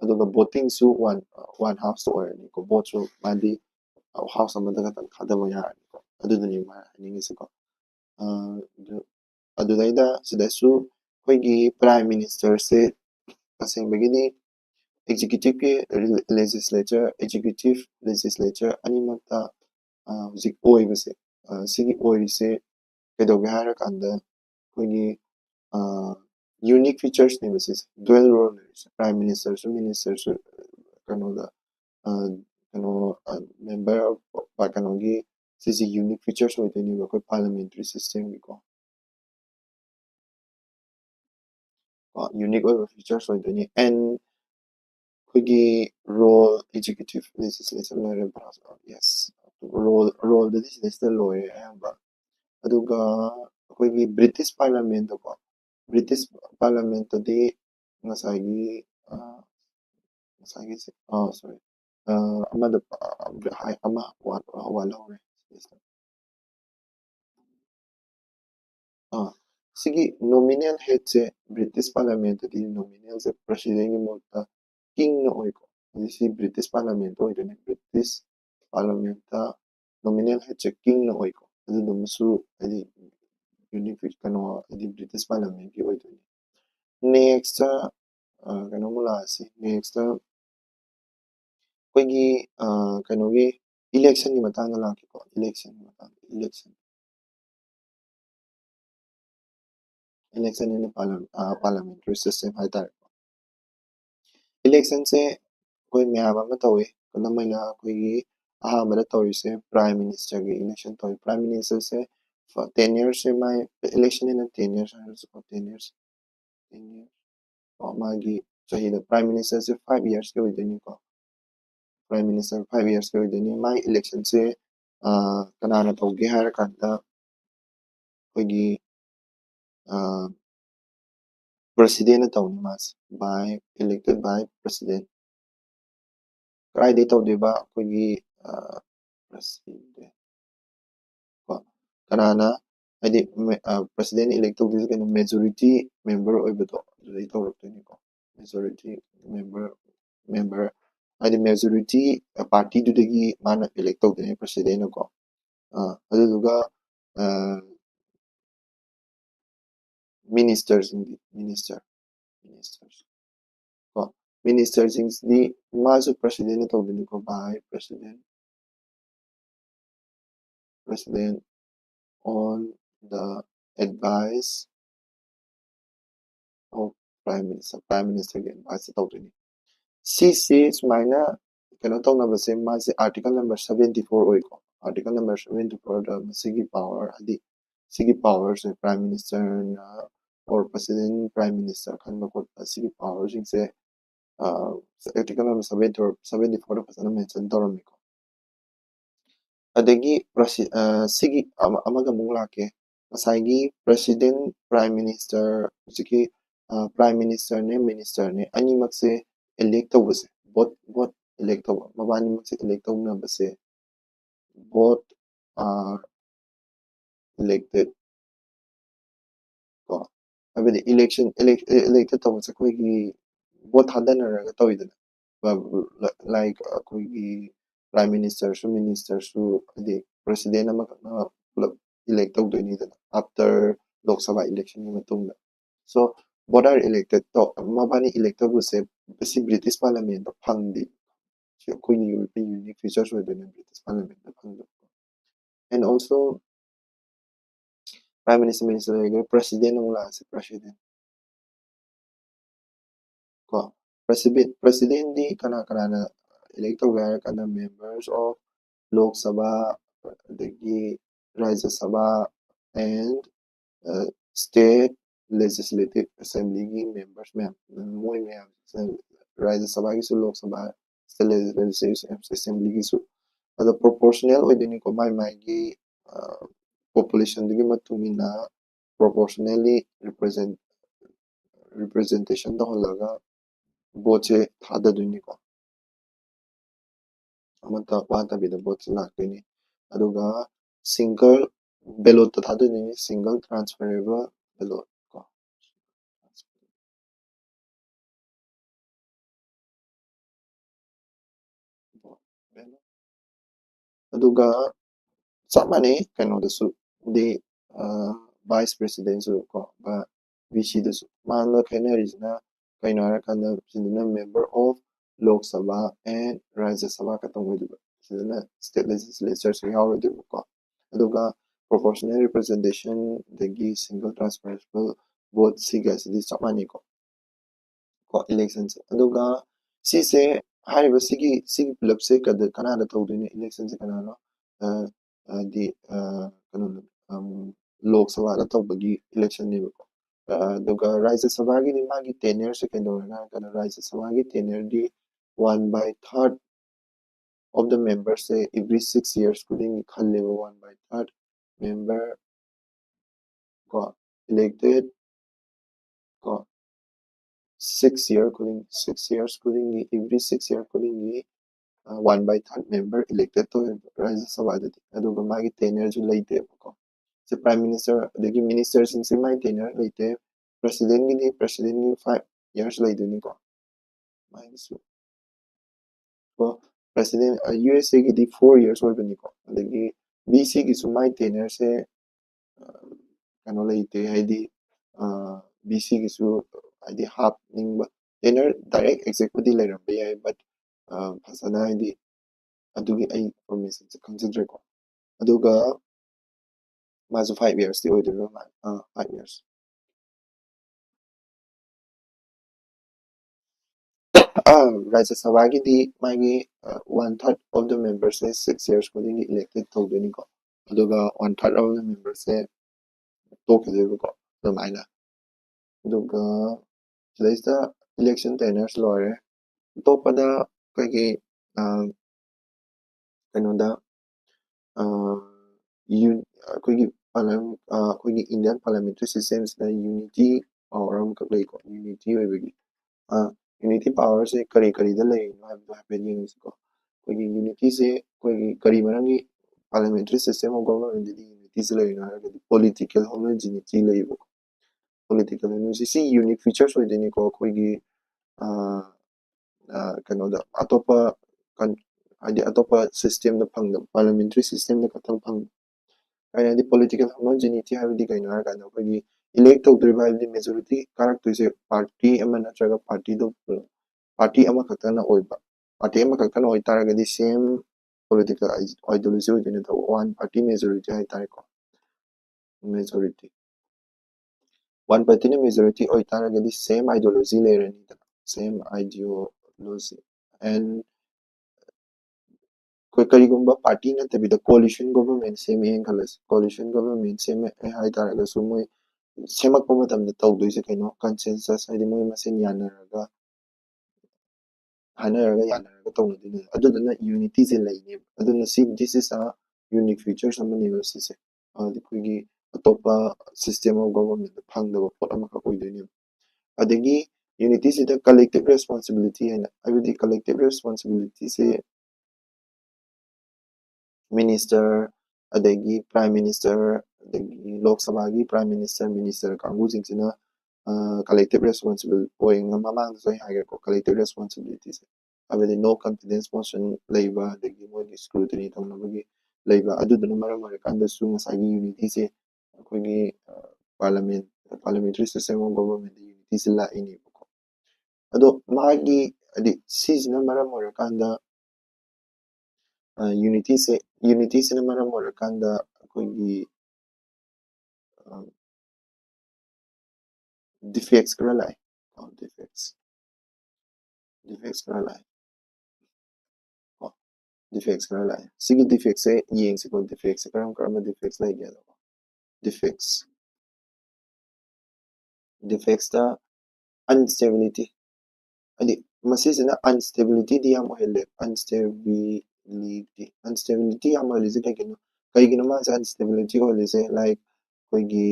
ꯑꯗꯨꯒ votingꯁꯨ one house ꯑꯣꯏꯔꯅꯤꯀꯣ voteꯁꯨ ꯃꯥꯗꯤ ꯍꯥꯎꯁ ꯑꯃꯗ ꯈꯛꯇꯪ ꯊꯥꯗꯕ ꯌꯥꯔꯅꯤꯀꯣ ꯑꯗꯨꯗꯨꯅꯤ ꯃꯥꯅ ꯍꯥꯏꯅꯤꯡꯉꯤꯁꯤꯀꯣ ꯑꯗꯨꯗꯩꯗ ꯁꯤꯗꯁꯨ ꯑꯩꯈꯣꯏꯒꯤ ꯄ꯭ꯔꯥꯏꯝ ꯃꯤꯅꯤꯁꯇꯔꯁꯦ ꯇꯁꯦꯡꯕꯒꯤꯗꯤ ꯑꯦꯛꯖꯤꯀ꯭ꯌꯨꯇꯤꯚ ꯂꯦꯖꯤꯁꯂꯦꯆꯔ ꯑꯅꯤꯃꯛꯇ ꯍꯧꯖꯤꯛ ꯑꯣꯏꯕꯁꯦ ꯁꯤꯒꯤ ꯑꯣꯏꯔꯤꯁꯦ ꯀꯩꯗꯧꯒꯦ ꯍꯥꯏꯔꯀꯥꯟꯗ ꯑꯩꯈꯣꯏꯒꯤ ꯌꯨꯅꯤꯛ ꯐꯤꯆꯔꯁꯅꯦꯕ ꯁꯤꯁꯦ ꯗꯨꯋꯦꯜ ꯔꯣꯜ ꯂꯩꯔꯤꯁꯦ ꯄ꯭ꯔꯥꯏꯝ ꯃꯤꯅꯤꯁꯇꯔꯁꯨ ꯀꯩꯅꯣꯗ ꯀꯩꯅꯣ ꯃꯦꯝꯕꯔ ꯀꯩꯅꯣꯒꯤ ꯁꯤꯁꯦ ꯌꯨꯅꯤꯛ ꯐꯤꯆꯔꯁ ꯑꯣꯏꯗꯣꯏꯅꯦꯕ ꯑꯩꯈꯣꯏ ꯄꯥꯔꯂꯤꯌꯥꯃꯦꯟꯇꯔꯤ ꯁꯤꯁꯇꯦꯝꯒꯤꯀꯣ ꯌꯨꯅꯤꯛ ꯑꯣꯏꯕ ꯐꯤꯆꯔꯁ ꯑꯣꯏꯗꯣꯏꯅꯤ ꯑꯦꯟ ꯑꯩꯈꯣꯏꯒꯤ ꯔꯣꯜ ꯑꯦꯛꯖꯤꯀ꯭ꯌꯨꯇꯤꯚ ꯂꯦꯖꯤꯁꯂꯦꯆꯔ ꯂꯣꯏꯔꯦ ꯌꯦꯁ ꯔꯣꯜꯗꯗꯤ ꯁꯤꯗꯩꯁꯤꯗ ꯂꯣꯏꯔꯦ ꯑꯌꯥꯝꯕ ꯑꯗꯨꯒ ꯑꯩꯈꯣꯏꯒꯤ ꯕ꯭ꯔꯤꯇꯤꯁ ꯄꯥꯔꯂꯤꯌꯥꯃꯦꯟꯠꯇꯀꯣ ꯕ꯭ꯔꯤꯇꯤꯁ ꯄꯥꯔꯂꯤꯌꯥꯃꯦꯟꯠꯇꯗꯤ ꯉꯁꯥꯏꯒꯤꯁꯦ ꯁꯣꯔꯤ ꯑꯃ ꯋꯥꯠꯍꯧꯔꯦ ꯁꯤꯒꯤ ꯅꯣꯃꯤꯅꯦꯜ ꯍꯦꯗꯁꯦ ꯕ꯭ꯔꯤꯇꯤꯁ ꯄꯥꯔꯂꯤꯌꯥꯃꯦꯟꯠꯇꯗꯤ ꯅꯣꯃꯤꯅꯦꯜꯁꯦ ꯄ꯭ꯔꯁꯤꯗꯦꯟꯒꯤ ꯃꯍꯨꯠꯇ ꯀꯤꯡꯅ ꯑꯣꯏꯀꯣ ꯁꯤ ꯕ꯭ꯔꯤꯇꯤꯁ ꯄꯥꯔꯂꯤꯌꯥꯃꯦꯟꯠꯇ ꯑꯣꯏꯗꯣꯏꯅꯤ ꯕ꯭ꯔꯤꯇꯤꯁ ꯄꯥꯔꯂꯤꯌꯥꯃꯦꯟꯠꯇ ꯅꯣꯃꯤꯅꯦꯜ ꯍꯦꯗꯁꯦ ꯀꯤꯡꯅ ꯑꯣꯏꯀꯣ ꯑꯗꯨꯗꯨꯃꯁꯨ ꯍꯥꯏꯗꯤ unique kano the British Parliament ki oidoni. Next kano mula si next koigi kano gi election ni matanga laki ko election ni matanga election in the parliamentary system haitare. Election se koi myam ama tawe kana maina koigi ahamada tawise prime minister gi election tawi prime minister se for 10 years se my election in 10 years for 10 years 10 years magi chahi the prime minister se 5 years ke oideni ko prime minister 5 years ke oideni my election se kanana tawge har kanta koigi president tawni mas by elected by president krai de tawdeba koigi president ko kanana adi president elect tawdise kano majority member oibedo dai tawrapteni ko majority member adi majority party dudagi mana elect tawdeni president ko aduga ministers ko ministers di masu president tawdeni ko by president on the advice of prime minister again advice tawdeni CC smaina kano tawnabase mase article number 74 oiko article number 74 da sigi power adi sigi power se prime minister or president prime minister khanba ko sigi power sing se article number 74 da fasana mention tawramiko adagi sigi amaga mulake masaigi president prime minister sigi prime minister ne minister ne ani makse elect tawbase both elect tawba mabani makse elect tawnabase both are elected ko abedi election elected tawbase koigi both hadanaraga tawidana like koigi prime minister su adi president ama elect tawdoni dana after lok sabha election ni matungda so both are elected to mabani elected buse basi British Parliament da phangdi koini European unique features with the British Parliament da phangda and also prime minister president wala si president ko president di kana na elect tawga kana members of Lok Sabha adagi Rajya Sabha and state legislative assembly gi members ma'am moi ma'am Rajya Sabha gi su Lok Sabha state legislative assembly gi su ada proportional oideni ko mai gi population digi matungina proportionally representation da holaga vote thadaduni ko amata wata bida vote lakduni aduga single ballot thadaduni single transferable ballot ko aduga samane kano da su de vice president su ko ba VC da su manla khainarisna kaino harakanda sidina member of Lok Sabha and Rajya Sabha katongwediba sidina state legislature su yawrediba ko aduga proportional representation dagi single transferable vote siga sidi samane ko elections aduga sise hariba sigi pullap se kanada tawduni elections kanano di kanano Lok Sabha da tawbagi election ni ko aduga Rajya Sabha gi ni magi tenure se kendorna kana Rajya Sabha gi tenure di 1/3 of the members say every 6 years kuding khalleba 1/3 member got elected got 6 years kuding every 6 year kuding 1/3 member elected to Rajya Sabha dati aduga magi tenure ju laite ko si prime minister adagi minister sing si mai tenure laite president ni 5 years laiduni ko magi su ko president USA gi di 4 years oibani ko adagi BC gi su mai tenure se ꯀꯩꯅꯣ ꯂꯩꯇꯦ ꯍꯥꯏꯗꯤ BCꯒꯤꯁꯨ ꯍꯥꯏꯗꯤ ꯍꯥꯞꯅꯤꯡꯕ ꯇꯦꯅꯔ direct ꯑꯦꯛꯖꯦꯛꯄꯨꯗꯤ ꯂꯩꯔꯝꯕ ꯌꯥꯏ but ꯐꯖꯅ ꯍꯥꯏꯗꯤ ꯑꯗꯨꯒꯤ ꯑꯩ ꯏꯟꯐꯣꯔꯃꯦꯁꯟꯁꯦ ꯈꯪꯖꯗ꯭ꯔꯦꯀꯣ ꯑꯗꯨꯒ ꯃꯥꯁꯨ 5 yearsꯇꯤ ꯑꯣꯏꯗꯣꯏꯕ ꯃꯥꯜꯂꯦ 5 years ꯔꯥꯖ꯭ꯌ ꯁꯚꯥꯒꯤꯗꯤ ꯃꯥꯒꯤ 1/3 of the members say 6 years ꯈꯨꯗꯤꯡꯒꯤ elected ꯇꯧꯗꯣꯏꯅꯤꯀꯣ ꯑꯗꯨꯒ 1/3 of the members ꯁꯦ ꯇꯣꯛꯈꯤꯗꯣꯏꯕꯀꯣ ꯑꯗꯨꯃꯥꯏꯅ ꯑꯗꯨꯒ ꯁꯤꯗꯩꯁꯤꯗ election tenures ꯂꯣꯏꯔꯦ ꯑꯇꯣꯞꯄꯗ ꯑꯩꯈꯣꯏꯒꯤ ꯀꯩꯅꯣꯗ ꯑꯩꯈꯣꯏꯒꯤ ꯏꯟꯗꯤꯌꯟ ꯄꯥꯔꯂꯤꯌꯥꯃꯦꯟꯇꯔꯤ ꯁꯤꯁꯇꯦꯝꯁꯤꯗ ꯌꯨꯅꯤꯇꯤ ꯄꯥꯋꯔ ꯑꯃꯈꯛ ꯂꯩꯀꯣ ꯌꯨꯅꯤꯇꯤ ꯑꯣꯏꯕꯒꯤ ꯌꯨꯅꯤꯇꯤ ꯄꯥꯋꯔꯁꯦ ꯀꯔꯤ ꯀꯔꯤꯗ ꯂꯩꯔꯤꯅꯣ ꯍꯥꯏꯕꯗꯣ ꯍꯥꯏꯐꯦꯠ ꯌꯦꯡꯉꯁꯤꯀꯣ ꯑꯩꯈꯣꯏꯒꯤ ꯌꯨꯅꯤꯇꯤꯁꯦ ꯑꯩꯈꯣꯏꯒꯤ ꯀꯔꯤ ꯃꯔꯝꯒꯤ ꯄꯥꯔꯂꯤꯌꯥꯃꯦꯟꯇꯔꯤ ꯁꯤꯁꯇꯦꯝ ꯑꯣꯐ ꯒꯣꯚꯔꯟꯃꯦꯟꯇꯗꯤ ꯌꯨꯅꯤꯇꯤꯁꯦ ꯂꯩꯔꯤꯅꯣ ꯍꯥꯏꯔꯒꯗꯤ ꯄꯣꯂꯤꯇꯤꯀꯦꯜ ꯍꯣꯃꯣꯖꯤꯅꯤꯇꯤ ꯂꯩꯌꯦꯕꯀꯣ ꯄꯣꯂꯤꯇꯤꯀꯦꯜ ꯍꯣꯃꯣꯖꯤꯅꯤꯇꯤ ꯁꯤ ꯌꯨꯅꯤꯛ ꯐꯤꯆꯔꯁ ꯑꯣꯏꯗꯣꯏꯅꯤꯀꯣ ꯑꯩꯈꯣꯏꯒꯤ ꯀꯩꯅꯣꯗ ꯑꯇꯣꯞꯄ ꯍꯥꯏꯗꯤ ꯑꯇꯣꯞꯄ ꯁꯤꯁꯇꯦꯝꯗ ꯐꯪꯗꯕ ꯄꯥꯔꯂꯤꯌꯥꯃꯦꯟꯇꯔꯤ ꯁꯤꯁꯇꯦꯝꯗ ꯈꯛꯇꯪ ꯐꯪꯕ ꯍꯥꯏꯗꯤ ꯄꯣꯂꯤꯇꯤꯀꯦꯜ ꯍꯣꯃꯣꯖꯤꯅꯤꯇꯤ ꯍꯥꯏꯕꯗꯤ ꯀꯩꯅꯣ ꯍꯥꯏꯔꯀꯥꯟꯗ ꯑꯩꯈꯣꯏꯒꯤ इलेक्ट तौद्रिबा हाइबदि मेजॉरिटी कारक्तोइसे पार्टी अमा नत्रगा पार्टी दो पार्टी अमा खक्तना ओइबा पार्टी अमा खक्तना ओइ तारगदि सेम पॉलिटिकल आइडियोलॉजी ओइदिने त वन पार्टी मेजॉरिटी हाइ तारेको मेजॉरिटी वन पार्टी ने मेजॉरिटी ओइ तारगदि सेम आइडियोलॉजी लेरनी त सेम आइडियोलॉजी एंड कोई करिगुम्बा पार्टी नतबिदा कोलिशन गवर्नमेंट सेमे खलस कोलिशन गवर्नमेंट सेमे हाइ तारगसु मोइ सेमक्पा मतमदा तौदोइसे कइनो कंसेंसस हाइदि मोइ मसेन यानरगा हानरगा यानरगा तौनदिने अदुदना यूनिटी से लैने अदुना सी this is a unique features अमनिबा सिसे अदि कोइगी अतोपा सिस्टम ऑफ गवर्नमेंट फंगदबा पोट अमका ओइदोइने अदगी यूनिटी से कलेक्टिव रेस्पॉन्सिबिलिटी है हाइबदि कलेक्टिव रेस्पॉन्सिबिलिटी से मिनिस्टर अदगी प्राइम मिनिस्टर अदगी लोक सभा की प्राइम मिनिस्टर कांगुजिंगसिना collective responsible oing mamang so higher collective responsibilities abedi no confidence motion leiba adagi mo scrutiny tawnabagi leiba aduduna maram orakanda su ngasagi unity se akogi parliamentary system of government unity se la ini ko ado magi adi sisina maram orakanda unity se maram orakanda akogi defects kara lai defects kara lai defects kara lai sigi defects se yeng se ko defects se karam karam defects lai gya defects ta instability adi masisina instability di yam ohele instability yam ohele kaigino ma instability ohele se like koigi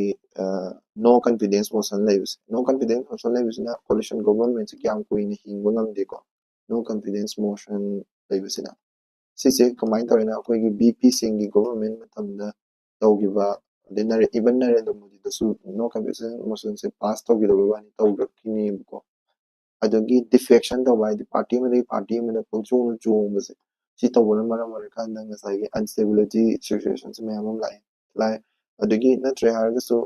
no confidence motion levis no confidence motion levis na coalition government se kyam koini hingba ngamde ko no confidence motion levis na sise kamai tawina koigi BP singi government matamda tawgiba denare even Narendra Modi dasu no confidence motion se pass tawgiba wani tawgrakini ko adagi defection tawba di party ma pungchung chung se si tawbona maram orakanda ngasai instability situations mayam lai adagi natre hargasu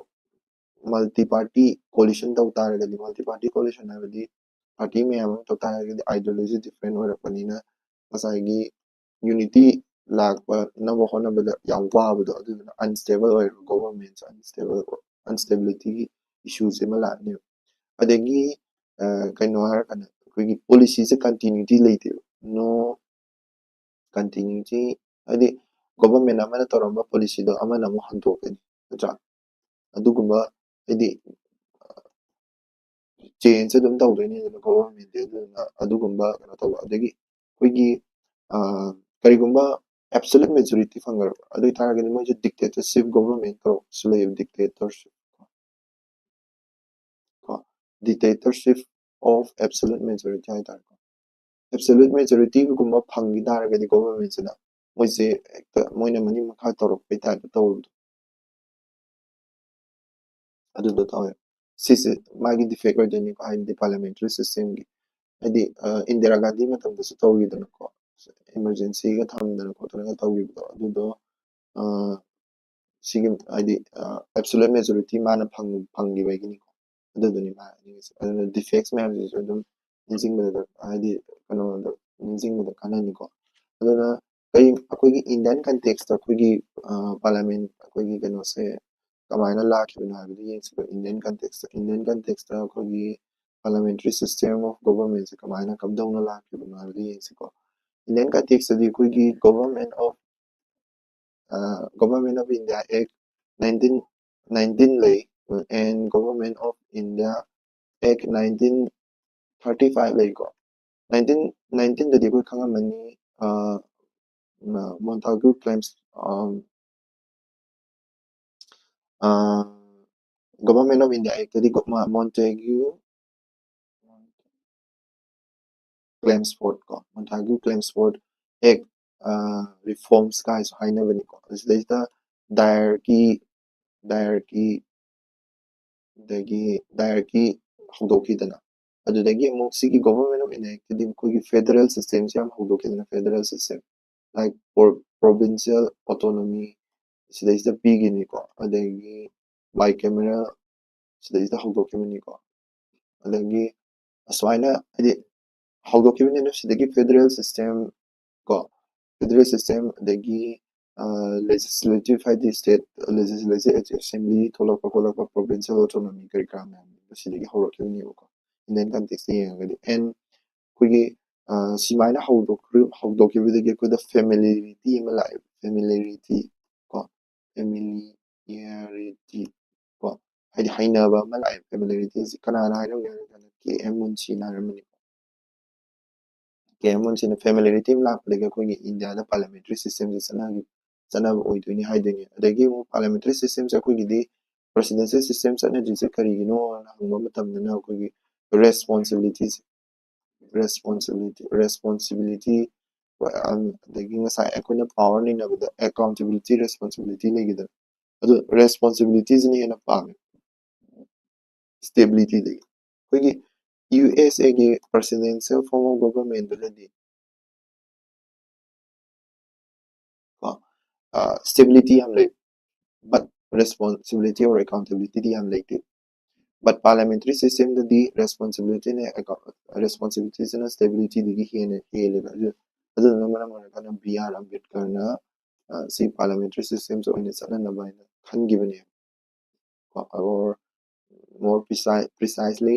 multi party coalition taw taragadi multi party coalition habadi party mayam taw taragadi ideology different orapanina ngasai unity lakpa nabo honabada yam wabado aduna unstable or government instability issues ema lakne adagi kaino harakana koigi policy se continuity leite no continuity adi government amana toramba policy do amana mo handokani natra adugumba adi change adum tawdoini government aduna adugumba kana tawa adagi koigi karigumba absolute majority fangar adu taragani mo dictatorship government to slave dictatorship dictatorship of absolute majority hai tar absolute majority gumba phangi taragadi government sina moise moina mani makha torok pe ta tawdu adu do tawe sise magi defect oideni ko haidi parliamentary system gi haidi Indira Gandhi matamda su tawidana ko emergency ga thamdana ko tana tawibdo adu do Sige ꯍꯥꯏꯗꯤ absolute majority ꯃꯥꯅ ꯐꯪꯈꯤꯕꯒꯤꯅꯤꯀꯣ ꯑꯗꯨꯗꯨꯅꯤ ꯃꯥ ꯍꯥꯏꯅꯤꯡꯉꯤꯁꯦ ꯑꯗꯨꯅ defects ꯃꯌꯥꯝꯁꯤꯁꯨ ꯑꯗꯨꯝ ꯅꯤꯡꯁꯤꯡꯕꯗ ꯍꯥꯏꯗꯤ ꯀꯩꯅꯣꯗ ꯅꯤꯡꯁꯤꯡꯕꯗ ꯀꯥꯟꯅꯅꯤꯀꯣ ꯑꯗꯨꯅ ꯑꯩꯈꯣꯏꯒꯤ Indian context ꯑꯩꯈꯣꯏꯒꯤ ꯄꯥꯔꯂꯤꯌꯥꯃꯦꯟ ꯑꯩꯈꯣꯏꯒꯤ ꯀꯩꯅꯣꯁꯦ ꯀꯃꯥꯏꯅ ꯂꯥꯛꯈꯤꯕꯅꯣ ꯍꯥꯏꯕꯗꯨ ꯌꯦꯡꯁꯤꯀꯣ ꯏꯟꯗꯤꯌꯟ ꯀꯟꯇꯦꯛꯁꯇ ꯑꯩꯈꯣꯏꯒꯤ parliamentary system of government ꯀꯃꯥꯏꯅ ꯀꯝꯗꯧꯅ ꯂꯥꯛꯈꯤꯕꯅꯣ ꯍꯥꯏꯕꯗꯨ ꯌꯦꯡꯁꯤꯀꯣ ꯏꯟꯗꯤꯌꯟ ꯀꯟꯇꯦꯛꯁꯇꯗꯤ ꯑꯩꯈꯣꯏꯒꯤ Government of India Act 1919 lay and Government of India Act 1935 lay ko 1919 dadi ko kangamani Montagu claims uh, Government of India Act dadi ko Montagu claims for Act reforms guys hainabani ko sida diarchy hꯧꯗꯣꯛꯈꯤꯗꯅ ꯑꯗꯨꯗꯒꯤ ꯑꯃꯨꯛ ꯁꯤꯒꯤ Government of India Actꯗꯤ ꯑꯩꯈꯣꯏꯒꯤ federal ꯁꯤꯁꯇꯦꯝꯁꯦ ꯌꯥꯝ ꯍꯧꯗꯣꯛꯈꯤꯗꯅ federal system like provincial autonomy ꯁꯤꯗꯩꯁꯤꯗ ꯄꯤꯈꯤꯅꯤꯀꯣ ꯑꯗꯒꯤ bicameral ꯁꯤꯗꯩꯁꯤꯗ ꯍꯧꯗꯣꯛꯈꯤꯕꯅꯤꯀꯣ ꯑꯗꯒꯤ ꯑꯁꯨꯃꯥꯏꯅ ꯍꯥꯏꯗꯤ ꯍꯧꯗꯣꯛꯈꯤꯕꯅꯤꯅ ꯁꯤꯗꯒꯤ ꯐꯦꯗꯔꯦꯜ ꯁꯤꯁꯇꯦꯝ ꯀꯣ ꯐꯦꯗꯔꯦꯜ ꯁꯤꯁꯇꯦꯝ ꯑꯗꯒꯤ legislative ꯍꯥꯏꯗꯤ state legislative assembly ꯊꯣꯛꯂꯛꯄ ꯈꯣꯠꯂꯛꯄ provincial autonomy ꯀꯔꯤ ꯀꯔꯥ ꯃꯌꯥꯝ ꯁꯤꯗꯒꯤ ꯍꯧꯔꯛꯈꯤꯕꯅꯦꯕꯀꯣ ꯏꯟꯗꯤꯌꯟ ꯀꯟꯇꯦꯛꯁꯇ ꯌꯦꯡꯉꯒꯗꯤ ꯑꯦꯟ ꯑꯩꯈꯣꯏꯒꯤ ꯁꯨꯃꯥꯏꯅ ꯍꯧꯗꯣꯛꯈꯤꯕꯗꯒꯤ ꯑꯩꯈꯣꯏꯗ ꯐꯦꯃꯤꯂꯤꯌꯔꯤꯇꯤ ꯑꯃ ꯂꯥꯛꯑꯦ ꯐꯦꯃꯤꯂꯤꯌꯔꯤꯇꯤ ꯀꯣ ꯐꯦꯃꯤꯂꯤꯌꯔꯤꯇꯤ ꯀꯣ ꯍꯥꯏꯗꯤ ꯍꯩꯅꯕ ꯑꯃ ꯂꯥꯛꯑꯦ ꯐꯦꯃꯤꯂꯤꯌꯔꯤꯇꯤꯁꯤ ꯀꯅꯥꯅ ꯍꯥꯏꯔꯝꯒꯦ ꯍꯥꯏꯔ ꯀꯥꯟꯗ KM ꯃꯨꯟꯁꯤꯅ ꯍꯥꯏꯔꯝꯕꯅꯤ KM ꯃꯨꯟꯁꯤꯅ ꯐꯦꯃꯤꯂꯤꯌꯔꯤꯇꯤ ꯑꯃ ꯂꯥꯛꯄꯗꯒꯤ ꯑꯩꯈꯣꯏꯒꯤ ꯏꯟꯗꯤꯌꯥꯗ ꯄꯥꯔꯂꯤꯌꯥꯃꯦꯟꯇꯔꯤ ꯁꯤꯁꯇꯦꯝꯁꯦ ꯆꯠꯅꯕ ꯑꯣꯏꯗꯣꯏꯅꯤ ꯍꯥꯏꯗꯣꯏꯅꯤ ꯑꯗꯒꯤ ꯑꯃꯨꯛ ꯄꯥꯔꯂꯤꯌꯥꯃꯦꯟꯇꯔꯤ ꯁꯤꯁꯇꯦꯝꯁꯦ ꯑꯩꯈꯣꯏꯒꯤꯗꯤ ꯄ꯭ꯔesidensial ꯁꯤꯁꯇꯦꯝ ꯆꯠꯅꯗ꯭ꯔꯤꯁꯦ ꯀꯔꯤꯒꯤꯅꯣꯅ ꯍꯪꯕ ꯃꯇꯝꯗꯅ ꯑꯩꯈꯣꯏꯒꯤ responsibility ꯑꯗꯒꯤ ꯉꯁꯥꯏ ꯑꯩꯈꯣꯏꯅ ꯄꯥꯋꯔ ꯅꯩꯅꯕꯗ accountability responsibility ꯂꯩꯈꯤꯗꯅ ꯑꯗꯨ responsibilityꯁꯤꯅ ꯍꯦꯟꯅ ꯄꯥꯝꯃꯦ stabilityꯗꯒꯤ ꯑꯩꯈꯣꯏꯒꯤ USAꯒꯤ presidential form of governmentꯗꯗꯤ stability ꯌꯥꯝ ꯂꯩ but responsibility or accountability ꯌꯥꯝ ꯂꯩꯇꯦ but parliamentary systemꯗꯗꯤ responsibilityꯁꯤꯅ stabilityꯗꯒꯤ ꯍꯦꯜꯂꯦꯕ ꯑꯗꯨꯗꯨꯅ ꯃꯔꯝ ꯑꯣꯏꯔꯀꯥꯟꯗ BR ꯑꯝꯕꯦꯗꯀꯔꯅ ꯁꯤ parliamentary systems ꯑꯣꯏꯅ ꯆꯠꯅꯅꯕ ꯍꯥꯏꯅ ꯈꯟꯈꯤꯕꯅꯦ or more precisely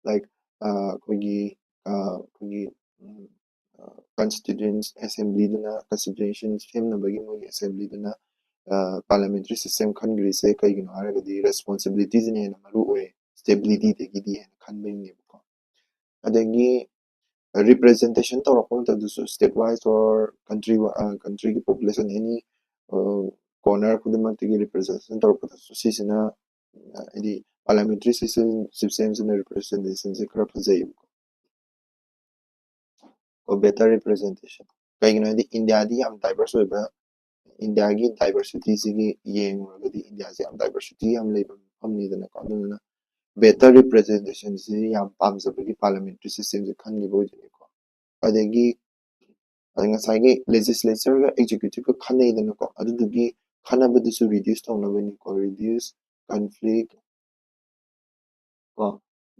like ꯑꯩꯈꯣꯏꯒꯤ constitution ꯁꯦꯝꯅꯕꯒꯤ ꯃꯣꯏꯒꯤ assemblyꯗꯨꯅ parliamentary system ꯈꯟꯈ꯭ꯔꯤꯁꯦ ꯀꯩꯒꯤꯅꯣ ꯍꯥꯏꯔꯒꯗꯤ responsibilityꯁꯤꯅ ꯍꯦꯟꯅ ꯃꯔꯨ ꯑꯣꯏ stabilityꯗꯒꯤꯗꯤ ꯍꯦꯟꯅ ꯈꯟꯕꯩꯅꯦꯕꯀꯣ ꯑꯗꯒꯤ representation ꯇꯧꯔꯛꯄ ꯃꯇꯝꯗꯁꯨ state wise or countryꯒꯤ population any corner ꯈꯨꯗꯤꯡꯃꯛꯇꯒꯤ representation ꯇꯧꯔꯛꯄꯗꯁꯨ ꯁꯤꯁꯤꯅ ꯍꯥꯏꯗꯤ parliamentary systemꯁꯤꯅ representationꯁꯦ ꯈꯔ ꯐꯖꯩꯌꯦꯕꯀꯣ better representation ꯀꯩꯒꯤꯅꯣ ꯍꯥꯏꯗꯤ ꯏꯟꯗꯤꯌꯥꯗꯤ ꯌꯥꯝ ꯗꯥꯏꯚꯔꯁ ꯑꯣꯏꯕ ꯏꯟꯗꯤꯌꯥꯒꯤ ꯗꯥꯏꯚꯔꯁꯤꯇꯤꯁꯤꯒꯤ ꯌꯦꯡꯉꯨꯔꯒꯗꯤ ꯏꯟꯗꯤꯌꯥꯁꯦ ꯌꯥꯝ ꯗꯥꯏꯚꯔꯁꯤꯇꯤ ꯌꯥꯝ ꯂꯩꯕ ꯃꯐꯝꯅꯤꯗꯅꯀꯣ ꯑꯗꯨꯗꯨꯅ better representationꯁꯤ ꯌꯥꯝ ꯄꯥꯝꯖꯕꯒꯤ parliamentary systemꯁꯦ ꯈꯟꯈꯤꯕ ꯑꯣꯏꯗꯣꯏꯅꯤꯀꯣ ꯑꯗꯒꯤ ꯉꯁꯥꯏꯒꯤ legislatureꯒ executiveꯒ ꯈꯟꯅꯩꯗꯅꯀꯣ ꯑꯗꯨꯗꯨꯒꯤ ꯈꯟꯅꯕꯗꯨꯁꯨ reduce ꯇꯧꯅꯕꯅꯤꯀꯣ reduce conflict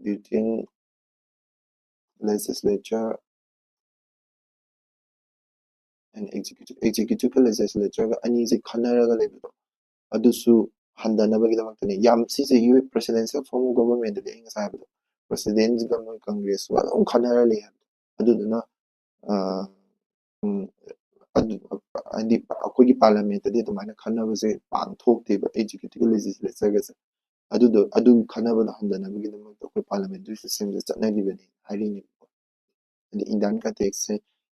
between legislature and executive legislatureꯒ ꯑꯅꯤꯁꯦ ꯈꯟꯅꯔꯒ ꯂꯩꯕꯗꯣ ꯑꯗꯨꯁꯨ ꯍꯟꯊꯅꯕꯒꯤꯗꯃꯛꯇꯅꯤ ꯌꯥꯝ ꯁꯤꯁꯦ presidential form of governmentꯗꯗꯤ ꯑꯩ ꯉꯁꯥꯏ ꯍꯥꯏꯕꯗꯣ presidentꯒ ꯃꯣꯏ ꯀꯪꯒ꯭ꯔꯦꯁꯒ ꯑꯗꯨꯝ ꯈꯟꯅꯔ ꯂꯩ ꯍꯥꯏꯕꯗꯣ ꯑꯗꯨꯗꯨꯅ ꯍꯥꯏꯗꯤ ꯑꯩꯈꯣꯏꯒꯤ ꯄꯥꯔꯂꯤꯌꯥꯃꯦꯟꯇꯗꯤ ꯑꯗꯨꯃꯥꯏꯅ ꯈꯟꯅꯕꯁꯦ ꯄꯥꯛ ꯊꯣꯛꯇꯦꯕ ꯑꯦꯛꯖꯤꯀ꯭ꯌꯨꯇꯤꯚ legislatureꯒꯁꯦ ꯑꯗꯨ ꯈꯟꯅꯕꯗꯣ ꯍꯟꯊꯅꯕꯒꯤꯗꯃꯛꯇ ꯑꯩꯈꯣꯏ ꯄꯥꯔꯂꯤꯌꯥꯃꯦꯟꯇꯔꯤ ꯁꯤꯁꯇꯦꯝꯁꯦ ꯆꯠꯅꯈꯤꯕꯅꯤ ꯍꯥꯏꯔꯤꯅꯦꯕꯀꯣ ꯍꯥꯏꯗꯤ ꯏꯟꯗꯤꯌꯟ ꯀꯟꯇꯦꯛꯁꯁꯦ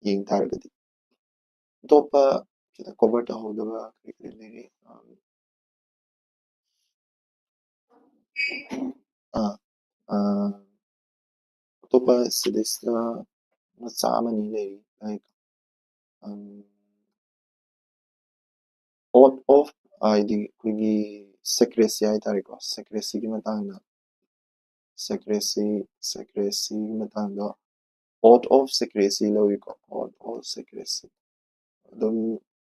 ꯌꯦꯡ ꯇꯥꯔꯒꯗꯤ ꯑꯇꯣꯞꯄ ꯈꯤꯇꯪ ꯀꯣꯚꯔ ꯇꯧꯍꯧꯗꯕ ꯀꯔꯤ ꯀꯔꯤ ꯂꯩꯔꯤ ꯑꯇꯣꯞꯄ ꯁꯤꯗꯩꯁꯤꯗ ꯃꯆꯥ ꯑꯃꯅꯤ ꯂꯩꯔꯤ ꯂꯥꯏꯛ oath of ꯍꯥꯏꯗꯤ ꯑꯩꯈꯣꯏꯒꯤ secrecy ꯍꯥꯏꯇꯥꯔꯦꯀꯣ secrecyꯒꯤ ꯃꯇꯥꯡꯗ secrecyꯒꯤ ꯃꯇꯥꯡꯗ oath of secrecy ꯂꯧꯋꯤꯀꯣ oath of secrecy ꯑꯗꯨꯝ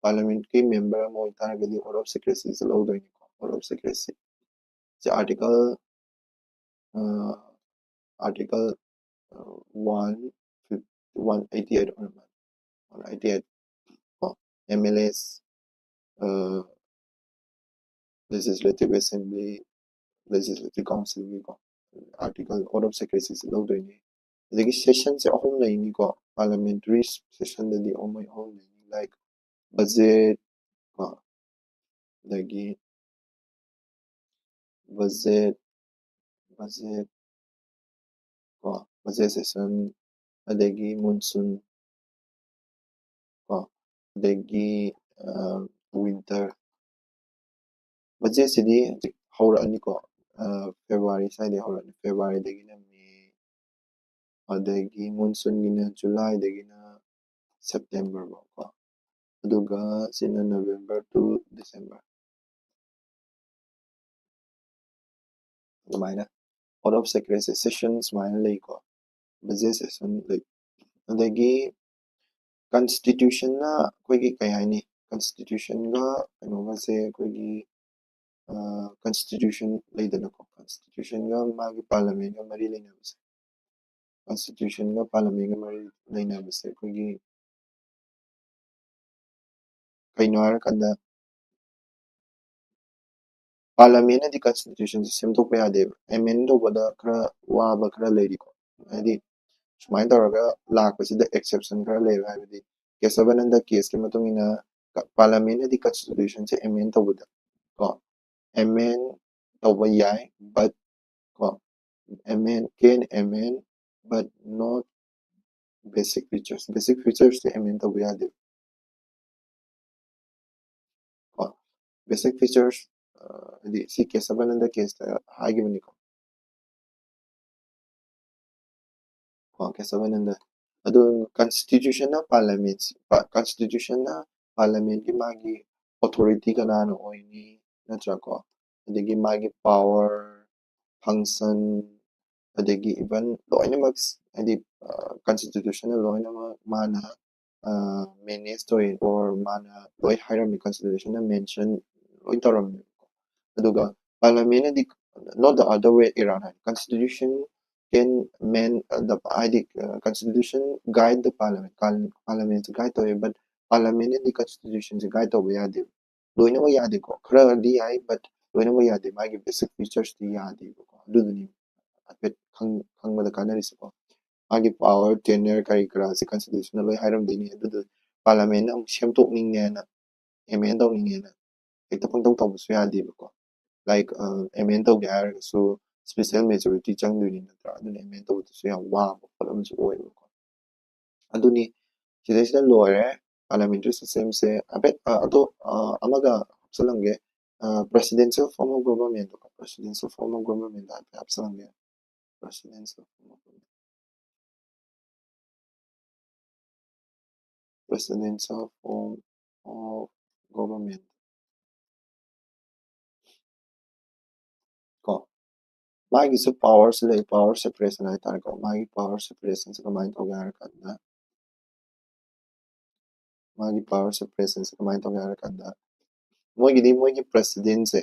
parliamentary member ꯑꯃ ꯑꯣꯏꯇꯥꯔꯒꯗꯤ oath of secrecy say ꯂꯧꯗꯣꯏꯅꯤꯀꯣ oath of secrecy ꯁꯤ article 188 ꯑꯣꯏꯔꯃꯥꯜꯂꯦ 188 ꯀꯣ MLAs legislative assembly legislative council ꯒꯤꯀꯣ article oath of secrecy ꯁꯦ ꯂꯧꯗꯣꯏꯅꯤ ꯑꯗꯒꯤ ꯁꯦꯁꯟꯁꯦ ꯑꯍꯨꯝ ꯂꯩꯅꯤꯀꯣ parliamentary sessionꯗꯗꯤ ꯑꯍꯨꯝ ꯂꯩꯅꯤ like budget ꯀꯣ ꯑꯗꯒꯤ budget ꯀꯣ budget session ꯑꯗꯒꯤ monsoon ꯀꯣ ꯑꯗꯒꯤ winter budget ꯁꯤꯗꯤ ꯍꯧꯖꯤꯛ ꯍꯧꯔꯛꯑꯅꯤꯀꯣ ꯐꯦꯕ꯭ꯔꯨꯋꯥꯔꯤ ꯁ꯭ꯋꯥꯏꯗꯒꯤ ꯍꯧꯔꯛꯑꯅꯤ ꯐꯦꯕ꯭ꯔꯨꯋꯥꯔꯤꯗꯒꯤꯅ ꯃꯦ ꯑꯗꯒꯤ monsoonꯒꯤꯅ ꯖꯨꯂꯥꯏꯗꯒꯤꯅ ꯁꯦꯞꯇꯦꯝꯕꯔ ꯐꯥꯎꯀꯣ ꯑꯗꯨꯒ ꯁꯤꯅ ꯅꯕꯦꯝꯕꯔ ꯇꯨ ꯗꯤꯁꯦꯝꯕꯔ ꯑꯗꯨꯃꯥꯏꯅ oath of secrecy session ꯁꯨꯃꯥꯏꯅ ꯂꯩꯀꯣ budget session ꯂꯩ ꯑꯗꯒꯤ constitutionꯅ ꯑꯩꯈꯣꯏꯒꯤ ꯀꯩ ꯍꯥꯏꯅꯤ constitutionꯒ ꯀꯩꯅꯣꯒꯁꯦ ꯑꯩꯈꯣꯏꯒꯤ constitution ꯂꯩꯗꯅꯀꯣ constitutionꯒ ꯃꯥꯒꯤ parliamentꯒ ꯃꯔꯤ ꯂꯩꯅꯕꯁꯦ constitutionꯒ parliamentꯒ ꯃꯔꯤ ꯂꯩꯅꯕꯁꯦ ꯑꯩꯈꯣꯏꯒꯤ ꯀꯩꯅꯣ ꯍꯥꯏꯔꯀꯥꯟꯗ parliamentꯅꯗꯤ constitutionꯁꯦ ꯁꯦꯝꯗꯣꯛꯄ ꯌꯥꯗꯦꯕ amend ꯇꯧꯕꯗ ꯈꯔ ꯋꯥꯕ ꯈꯔ ꯂꯩꯔꯤꯀꯣ ꯍꯥꯏꯗꯤ ꯁꯨꯃꯥꯏꯅ ꯇꯧꯔꯒ ꯂꯥꯛꯄꯁꯤꯗ exception ꯈꯔ ꯂꯩꯕ ꯍꯥꯏꯕꯗꯤ ꯀꯦꯁꯕꯥꯅꯟꯗ ꯀꯦꯁꯀꯤ ꯃꯇꯨꯡ ꯏꯟꯅ parliamentꯅꯗꯤ constitutionꯁꯦ amend ꯇꯧꯕꯗ ꯀꯣ amend tauba yai but ko can amend but not basic features to amend tauba yade ko basic features di si case bananda case hagi bani ko case bananda adu constitution na parliament ki magi authority kana no oini natra ko adigi magi power function adagi even loinamak adi constitutional loinamak mana manage to it or mana loi hiram constitution mention loi toram aduga parliament di not the other way around constitution can man the id constitution guide the parliament guide to it but parliament di constitution guide to yade loinamak yade ko khara di ai but loinamak yade magi basic features di yade ko aduni afet khangbada kanarisi ko magi power tenure kari kara si constitutional loi hiram dini adu parliament am semtokning ne amend tawning ne hekta pangtong tawbasu yade ko like amend tawge harasu special majority changduni natra aduni amend tawbasu yam waba problems oiba aduni sidesida loire parliamentary system se abet ado amaga hapsalange presidential form of government presidential form of government hapsalange presidential form of government presidential form of government ko magi su powers lay power separation ay tar ko magi power separation sa kamay to gar kanda magi power separation sa kamay to gar kanda mo gi president se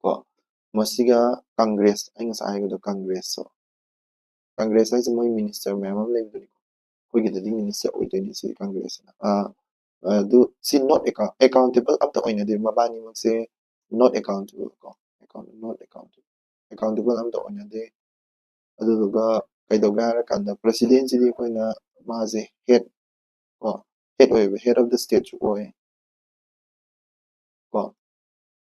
ko masiga congress ay nga sa ay ko congress so congress ay sa mo minister memang lay do ko gi minister o ito ni si congress na do si not accountable up to oina di mabani mo si not accountable ko not accountable am to oina di aduga kaidoga harakanda presidency di koina maze head ko head of the state ko ko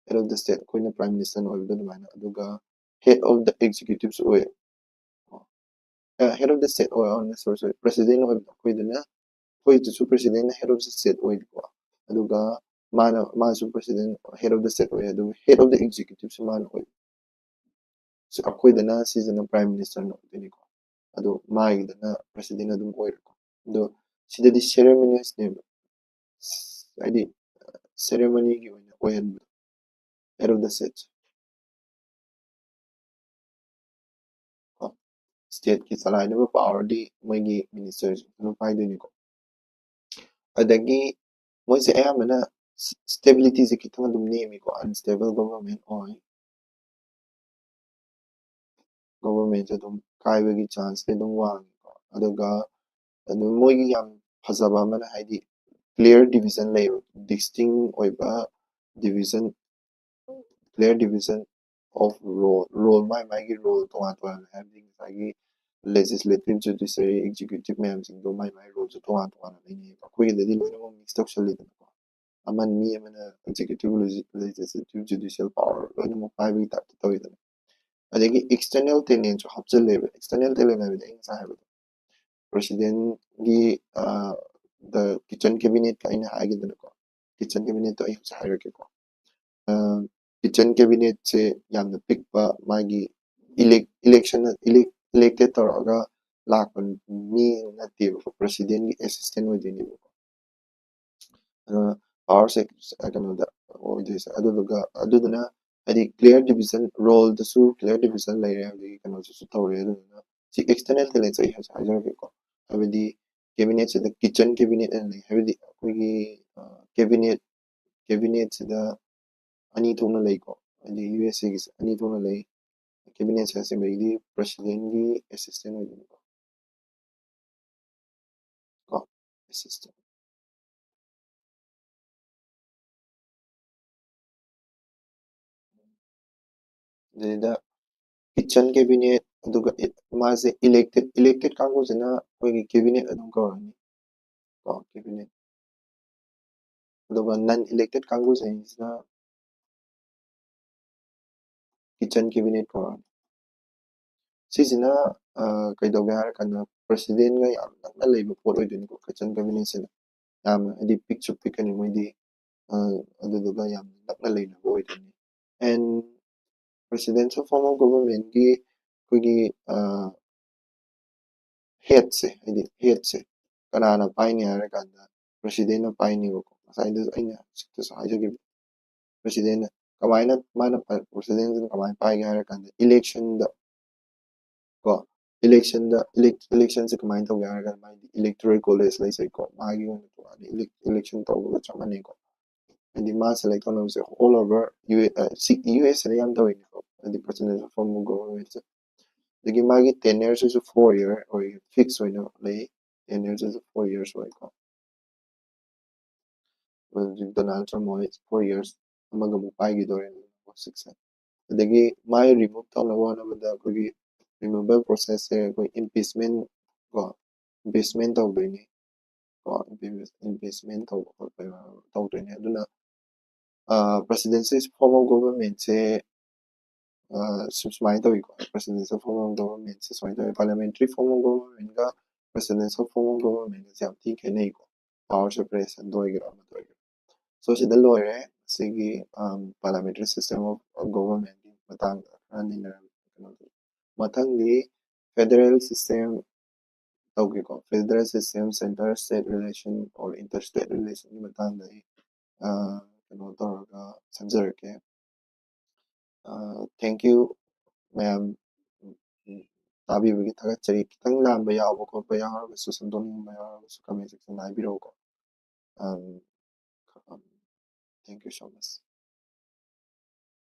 head of the state koina prime minister no oido dumana aduga head of the executives o head of the state o sorry president o koida na koida su president head of the state o ko aduga mana su president head of the state o aduga head of the executives man o so akoida na season prime minister no diniko adu maigida na president adum oirko ado sidadi ceremonies ne adi ceremony gi oina oyan head of the state state ki salai na power di moigi ministers no pai diniko ꯑꯗꯒꯤ ꯃꯣꯏꯁꯦ ꯑꯌꯥꯝꯕꯅ ꯁ꯭ꯇꯦꯕꯤꯂꯤꯇꯤꯁꯦ ꯈꯤꯇꯪ ꯑꯗꯨꯝ ꯅꯦꯝꯃꯤꯀꯣ unstable government ꯑꯣꯏ ꯒꯣꯚꯔꯟꯃꯦꯟꯁꯦ ꯑꯗꯨꯝ ꯀꯥꯏꯕꯒꯤ ꯆꯥꯟꯁꯇꯤ ꯑꯗꯨꯝ ꯋꯥꯡꯉꯤꯀꯣ ꯑꯗꯨꯒ ꯑꯗꯨꯝ ꯃꯣꯏꯒꯤ ꯌꯥꯝ ꯐꯖꯕ ꯑꯃꯅ ꯍꯥꯏꯗꯤ ꯀ꯭ꯂꯤꯌꯔ ꯗꯤꯕꯤꯖꯟ ꯂꯩꯌꯦꯕ ꯗꯤꯁꯇꯤꯡ ꯑꯣꯏꯕ division clear division of role ꯃꯥꯒꯤ ꯔꯣꯜ ꯇꯣꯉꯥꯟ ꯇꯣꯉꯥꯟꯅ ꯍꯥꯏꯕꯗꯤ ꯉꯁꯥꯏꯒꯤ ꯂꯦꯖꯤꯁꯂꯦꯇꯤꯚ ꯖꯨꯗꯤꯁꯤꯌꯔꯤ ꯑꯦꯛꯖꯤꯀ꯭ꯌꯨꯇꯤꯚ ꯃꯌꯥꯝꯁꯤꯡꯗꯣ ꯃꯥꯒꯤ ꯔꯣꯜꯁꯨ ꯇꯣꯉꯥꯟ ꯇꯣꯉꯥꯟꯅ ꯂꯩꯅꯩꯌꯦꯕ ꯑꯩꯈꯣꯏꯒꯤꯗꯗꯤ ꯂꯣꯏꯅꯃꯛ ꯃꯤꯛꯁ ꯇꯧꯁꯜꯂꯤꯗꯅꯀꯣ ꯑꯃꯅ ꯃꯤ ꯑꯃꯅ ꯑꯦꯛꯖꯤꯀ꯭ꯌꯨꯇꯤꯚ ꯂꯦꯖꯤꯁꯂꯦꯇꯤꯚ ꯖꯨꯗꯤꯁꯤꯌꯦꯜ ꯄꯥꯋꯔ ꯂꯣꯏꯅꯃꯛ ꯄꯥꯏꯕꯒꯤ ꯇꯥꯏꯞꯇ ꯇꯧꯋꯤꯗꯅ ꯑꯗꯒꯤ ꯑꯦꯛꯁꯇꯔꯅꯦꯜ ꯇꯦꯂꯦꯟꯁꯨ ꯍꯥꯞꯆꯤꯜꯂꯦꯕ ꯑꯦꯛꯁꯇꯔꯅꯦꯜ ꯇꯦꯂꯦꯟ ꯍꯥꯏꯕꯗꯤ ꯑꯩ ꯉꯁꯥꯏ ꯍꯥꯏꯕꯗꯣ ꯄ꯭ꯔꯁꯤꯗꯦꯟꯒꯤ ꯗ ꯀꯤꯆꯟ ꯀꯦꯕꯤꯅꯦꯠꯀ ꯑꯩꯅ ꯍꯥꯏꯈꯤꯗꯅꯀꯣ ꯀꯤꯆꯟ ꯀꯦꯕꯤꯅꯦꯠꯇꯣ ꯑꯩ ꯍꯧꯖꯤꯛ ꯍꯥꯏꯔꯛꯀꯦꯀꯣ ꯀꯤꯆꯟ ꯀꯦꯕꯤꯅꯦꯠꯁꯦ ꯌꯥꯝꯅ ꯄꯤꯛꯄ ꯃꯥꯒꯤ ꯏꯂꯦꯛꯇꯦꯠ ꯇꯧꯔꯛꯑꯒ ꯂꯥꯛꯄ ꯃꯤ ꯅꯠꯇꯦꯕꯀꯣ ꯄ꯭ꯔꯁꯤꯗꯦꯟꯒꯤ ꯑꯦꯁꯤꯁꯇꯦꯟ ꯑꯣꯏꯗꯣꯏꯅꯦꯕꯀꯣ ꯄꯥꯋꯔꯁꯦ ꯀꯩꯅꯣꯗ ꯑꯣꯏꯗꯣꯏꯁꯦ ꯑꯗꯨꯗꯨꯅ ꯍꯥꯏꯗꯤ ꯀ꯭ꯂꯤꯌꯔ ꯗꯤꯕꯤꯖꯟ ꯔꯣꯜꯗꯁꯨ ꯀ꯭ꯂꯤꯌꯔ ꯗꯤꯕꯤꯖꯟ ꯂꯩꯔꯦ ꯑꯗꯒꯤ ꯀꯩꯅꯣꯁꯤꯁꯨ ꯇꯧꯔꯦ ꯑꯗꯨꯗꯨꯅ ꯁꯤ ꯑꯦꯛꯁꯇꯔꯅꯦꯜ ꯇꯦꯂꯦꯟꯁꯦ ꯑꯩ ꯍꯧꯖꯤꯛ ꯍꯥꯏꯖꯔꯛꯀꯦꯀꯣ ꯍꯥꯏꯕꯗꯤ ꯀꯦꯕꯤꯅꯦꯠꯁꯤꯗ ꯀꯤꯆꯟ ꯀꯦꯕꯤꯅꯦꯠ ꯑꯅ ꯂꯩ ꯍꯥꯏꯕꯗꯤ ꯑꯩꯈꯣꯏꯒꯤ ꯀꯦꯕꯤꯅꯦꯠꯁꯤꯗ ꯑꯅꯤ ꯊꯣꯛꯅ ꯂꯩꯀꯣ ꯍꯥꯏꯗꯤ ꯌꯨ ꯑꯦꯁ ꯑꯦꯒꯤꯁꯦ ꯑꯅꯤ ꯊꯣꯛꯅ ꯂꯩ ꯀꯦꯕꯤꯅꯦꯠꯁꯦ ꯑꯁꯦꯡꯕꯒꯤꯗꯤ ꯄ꯭ꯔꯁꯤꯗꯦꯟꯒꯤ ꯑꯦꯁꯤꯁꯇꯦꯟ ꯑꯣꯏꯗꯣꯏꯅꯤꯀꯣ ꯑꯦꯁꯤꯁꯇꯦꯟ ꯑꯗꯨꯗ ꯀꯤꯆꯟ ꯀꯦꯕꯤꯅꯦꯠ ꯑꯗꯨꯒ ꯃꯥꯁꯦ ꯏꯂꯦꯛꯇꯦꯠ ꯀꯥꯡꯕꯨꯁꯤꯅ ꯑꯩꯈꯣꯏꯒꯤ ꯀꯦꯕꯤꯅꯦꯠ ꯑꯗꯨꯝ ꯀꯧꯔꯅꯤ ꯀꯣ ꯀꯦꯕꯤꯅꯦꯠ ꯑꯗꯨꯒ ꯅꯟ ꯏꯂꯦꯛꯇꯦꯠ ꯀꯥꯡꯕꯨꯁꯤꯡꯁꯤꯅ ꯀꯤꯆꯟ ꯀꯦꯕꯤꯅꯦꯠ ꯀꯧꯔꯅꯤ ꯁꯤꯁꯤꯅ ꯀꯩꯗꯧꯒꯦ ꯍꯥꯏꯔꯀꯥꯟꯗ ꯄ꯭ꯔꯁꯤꯗꯦꯟꯒ ꯌꯥꯝ ꯅꯛꯅ ꯂꯩꯕ ꯄꯣꯠ ꯑꯣꯏꯗꯣꯏꯅꯤꯀꯣ ꯀꯤꯆꯟ ꯀꯦꯕꯤꯅꯦꯠꯁꯤꯅ ꯌꯥꯝꯅ ꯍꯥꯏꯗꯤ ꯄꯤꯛꯁꯨ ꯄꯤꯛꯀꯅꯤ ꯃꯣꯏꯗꯤ ꯑꯗꯨꯗꯨꯒ ꯌꯥꯝꯅ ꯅꯛꯅ ꯂꯩꯅꯕ ꯑꯣꯏꯗꯣꯏꯅꯤ ꯑꯦꯟ ꯄ꯭ꯔꯁꯤꯗꯦꯟꯁꯤꯌꯦꯜ ꯐꯣꯔꯝ ꯑꯣꯐ ꯒꯣꯚꯔꯟꯃꯦꯟꯠꯒꯤ ꯑꯩꯈꯣꯏꯒꯤ ꯍꯦꯠꯁꯦ ꯀꯅꯥꯅ ꯄꯥꯏꯅꯤ ꯍꯥꯏꯔꯀꯥꯟꯗ ꯄ꯭ꯔꯁꯤꯗꯦꯟꯅ ꯄꯥꯏꯅꯤꯕꯀꯣ ꯉꯁꯥꯏꯗꯁꯨ ꯑꯩꯅ ꯍꯧꯖꯤꯛꯇꯁꯨ ꯍꯥꯏꯖꯈꯤꯕ ꯄ꯭ꯔꯁꯤꯗꯦꯟꯅ ꯀꯃꯥꯏꯅ ꯄ꯭ꯔꯁꯤꯗꯦꯟꯁꯤꯅ ꯀꯃꯥꯏꯅ ꯄꯥꯏꯒꯦ ꯍꯥꯏꯔꯀꯥꯟꯗ ꯏꯂꯦꯛꯁꯟꯗ ꯀꯣ ꯏꯂꯦꯛꯁꯟꯁꯦ ꯀꯃꯥꯏꯅ ꯇꯧꯒꯦ ꯍꯥꯏꯔꯀꯥꯟꯗ ꯃꯥꯒꯤ ꯏꯂꯦꯛꯇꯣꯔꯦꯜ ꯀꯣꯂꯦꯖ ꯂꯩꯖꯩꯀꯣ ꯃꯥꯒꯤ ꯑꯣꯏꯅ ꯇꯣꯉꯥꯟꯅ ꯏꯂꯦꯛꯁꯟ ꯇꯧꯕꯒ ꯆꯞ ꯃꯥꯟꯅꯩꯀꯣ ꯍꯥꯏꯗꯤ ꯃꯥ ꯁꯦꯂꯦꯛ ꯇꯧꯅꯕꯁꯦ ꯑꯣꯜ ꯑꯣꯚꯔ ꯌꯨ ꯑꯦꯁꯗ ꯌꯥꯝ ꯇꯧꯋꯤꯅꯤꯀꯣ ꯍꯥꯏꯗꯤ ꯄ꯭ꯔꯁꯤꯗꯦꯟꯁꯤꯌꯦꯜ ꯐꯣꯔꯝ ꯑꯣꯐ ꯒꯣꯚꯔꯟꯃꯦꯟꯠꯁꯦ ꯑꯗꯒꯤ ꯃꯥꯒꯤ ꯇꯦꯟꯌꯔꯁꯤꯁꯨ 4 year ꯑꯣꯏ ꯐꯤꯛꯁ ꯑꯣꯏꯅ ꯂꯩ ꯇꯦꯟꯌꯔꯁꯤꯁꯨ 4 years ꯑꯣꯏꯀꯣ ꯍꯧꯖꯤꯛ ꯗꯣꯅꯥꯜड ꯇ꯭ꯔꯝꯞ ꯍꯣꯏ 4 years ꯑꯃꯒ ꯑꯃꯨꯛ ꯄꯥꯏꯈꯤꯗꯣꯔꯦ 6 ꯑꯗꯒꯤ ꯃꯥꯏ ꯔꯤꯃꯨꯚ ꯇꯧꯅꯕ ꯍꯣꯠꯅꯕꯗ ꯑꯩꯈꯣꯏꯒꯤ ꯔꯤꯃꯨꯚꯦꯜ ꯄ꯭ꯔꯣꯁꯦꯁꯁꯦ ꯑꯩꯈꯣꯏ ꯏꯝꯄꯤꯆꯃꯦꯟ ꯀꯣ ꯏꯝꯄꯤꯆꯃꯦꯟ ꯇꯧꯗꯣꯏꯅꯤ ꯀꯣ ꯏꯝꯄꯤꯆꯃꯦꯟ ꯇꯧꯕ ꯈꯣꯠꯄ ꯇꯧꯗꯣꯏꯅꯤ ꯑꯗꯨꯅ ꯄ꯭ꯔꯁꯤꯗꯦꯟꯁꯤꯌꯦꯜ ꯐꯣꯔꯝ ꯑꯣꯐ ꯒꯣꯚꯔꯟꯃꯦꯟꯠꯁꯦ ꯁꯨꯃꯥꯏꯅ ꯇꯧꯋꯤꯀꯣ ꯄ꯭ꯔꯁꯤꯗꯦꯟꯁꯤꯌꯦꯜ ꯐꯣꯔꯝ ꯑꯣꯐ ꯒꯣꯚꯔꯟꯃꯦꯟꯠꯁꯦ ꯁꯨꯃꯥꯏꯅ ꯇꯧꯋꯤ ꯄꯥꯔꯂꯤꯌꯥꯃꯦꯟꯇꯔꯤ ꯐꯣꯔꯝ ꯑꯣꯐ ꯒꯣꯚꯔꯟꯃꯦꯟꯠꯒ ꯄ꯭ꯔꯁꯤꯗꯦꯟꯁꯤꯌꯦꯜ ꯐꯣꯔꯝ ꯑꯣꯐ ꯒꯣꯚꯔꯟꯃꯦꯟꯠꯒꯁꯦ ꯌꯥꯝ ꯊꯤ ꯈꯦꯠꯅꯩꯀꯣ ꯄꯥꯋꯔ ꯁꯦꯄꯔꯦꯁꯟꯗ ꯑꯣꯏꯒꯦꯔꯥ ꯑꯃꯗ ꯑꯣꯏꯒꯦꯔꯥ ꯁꯣ ꯁꯤꯗ ꯂꯣꯏꯔꯦ ꯁꯤꯒꯤ ꯄꯥꯔꯂꯤꯌꯥꯃꯦꯟꯇꯔꯤ ꯁꯤꯁꯇꯦꯝ ꯑꯣꯐ ꯒꯣꯚꯔꯟꯃꯦꯟꯠꯀꯤ ꯃꯇꯥꯡꯗ ꯈꯔ ꯅꯩꯅꯔꯝꯃꯤ ꯀꯩꯅꯣꯗꯤ ꯃꯊꯪꯗꯤ ꯐꯦꯗꯔꯦꯜ ꯁꯤꯁꯇꯦꯝ ꯇꯧꯒꯦꯀꯣ federal system centre state relation or inter state ꯔꯤꯂꯦꯁꯟꯒꯤ ꯃꯇꯥꯡꯗ ꯑꯩ ꯀꯩꯅꯣ ꯇꯧꯔꯒ ꯁꯝꯖꯔꯛꯀꯦ ꯊꯦꯡꯛ ꯌꯨ ꯃꯌꯥꯝ ꯇꯥꯕꯤꯕꯒꯤ ꯊꯥꯒꯠꯆꯔꯤ ꯈꯤꯇꯪ ꯂꯥꯟꯕ ꯌꯥꯎꯕ ꯈꯣꯠꯄ ꯌꯥꯎꯔꯒꯁꯨ ꯁꯦꯝꯗꯣꯛꯅꯤꯡꯕ ꯌꯥꯎꯔꯒꯁꯨ ꯀꯃꯦꯟ ꯁꯦꯛꯁꯟꯗ ꯍꯥꯏꯕꯤꯔꯛꯎꯀꯣ ꯊꯦꯡꯛ ꯌꯨ ꯁꯣ ꯃꯆ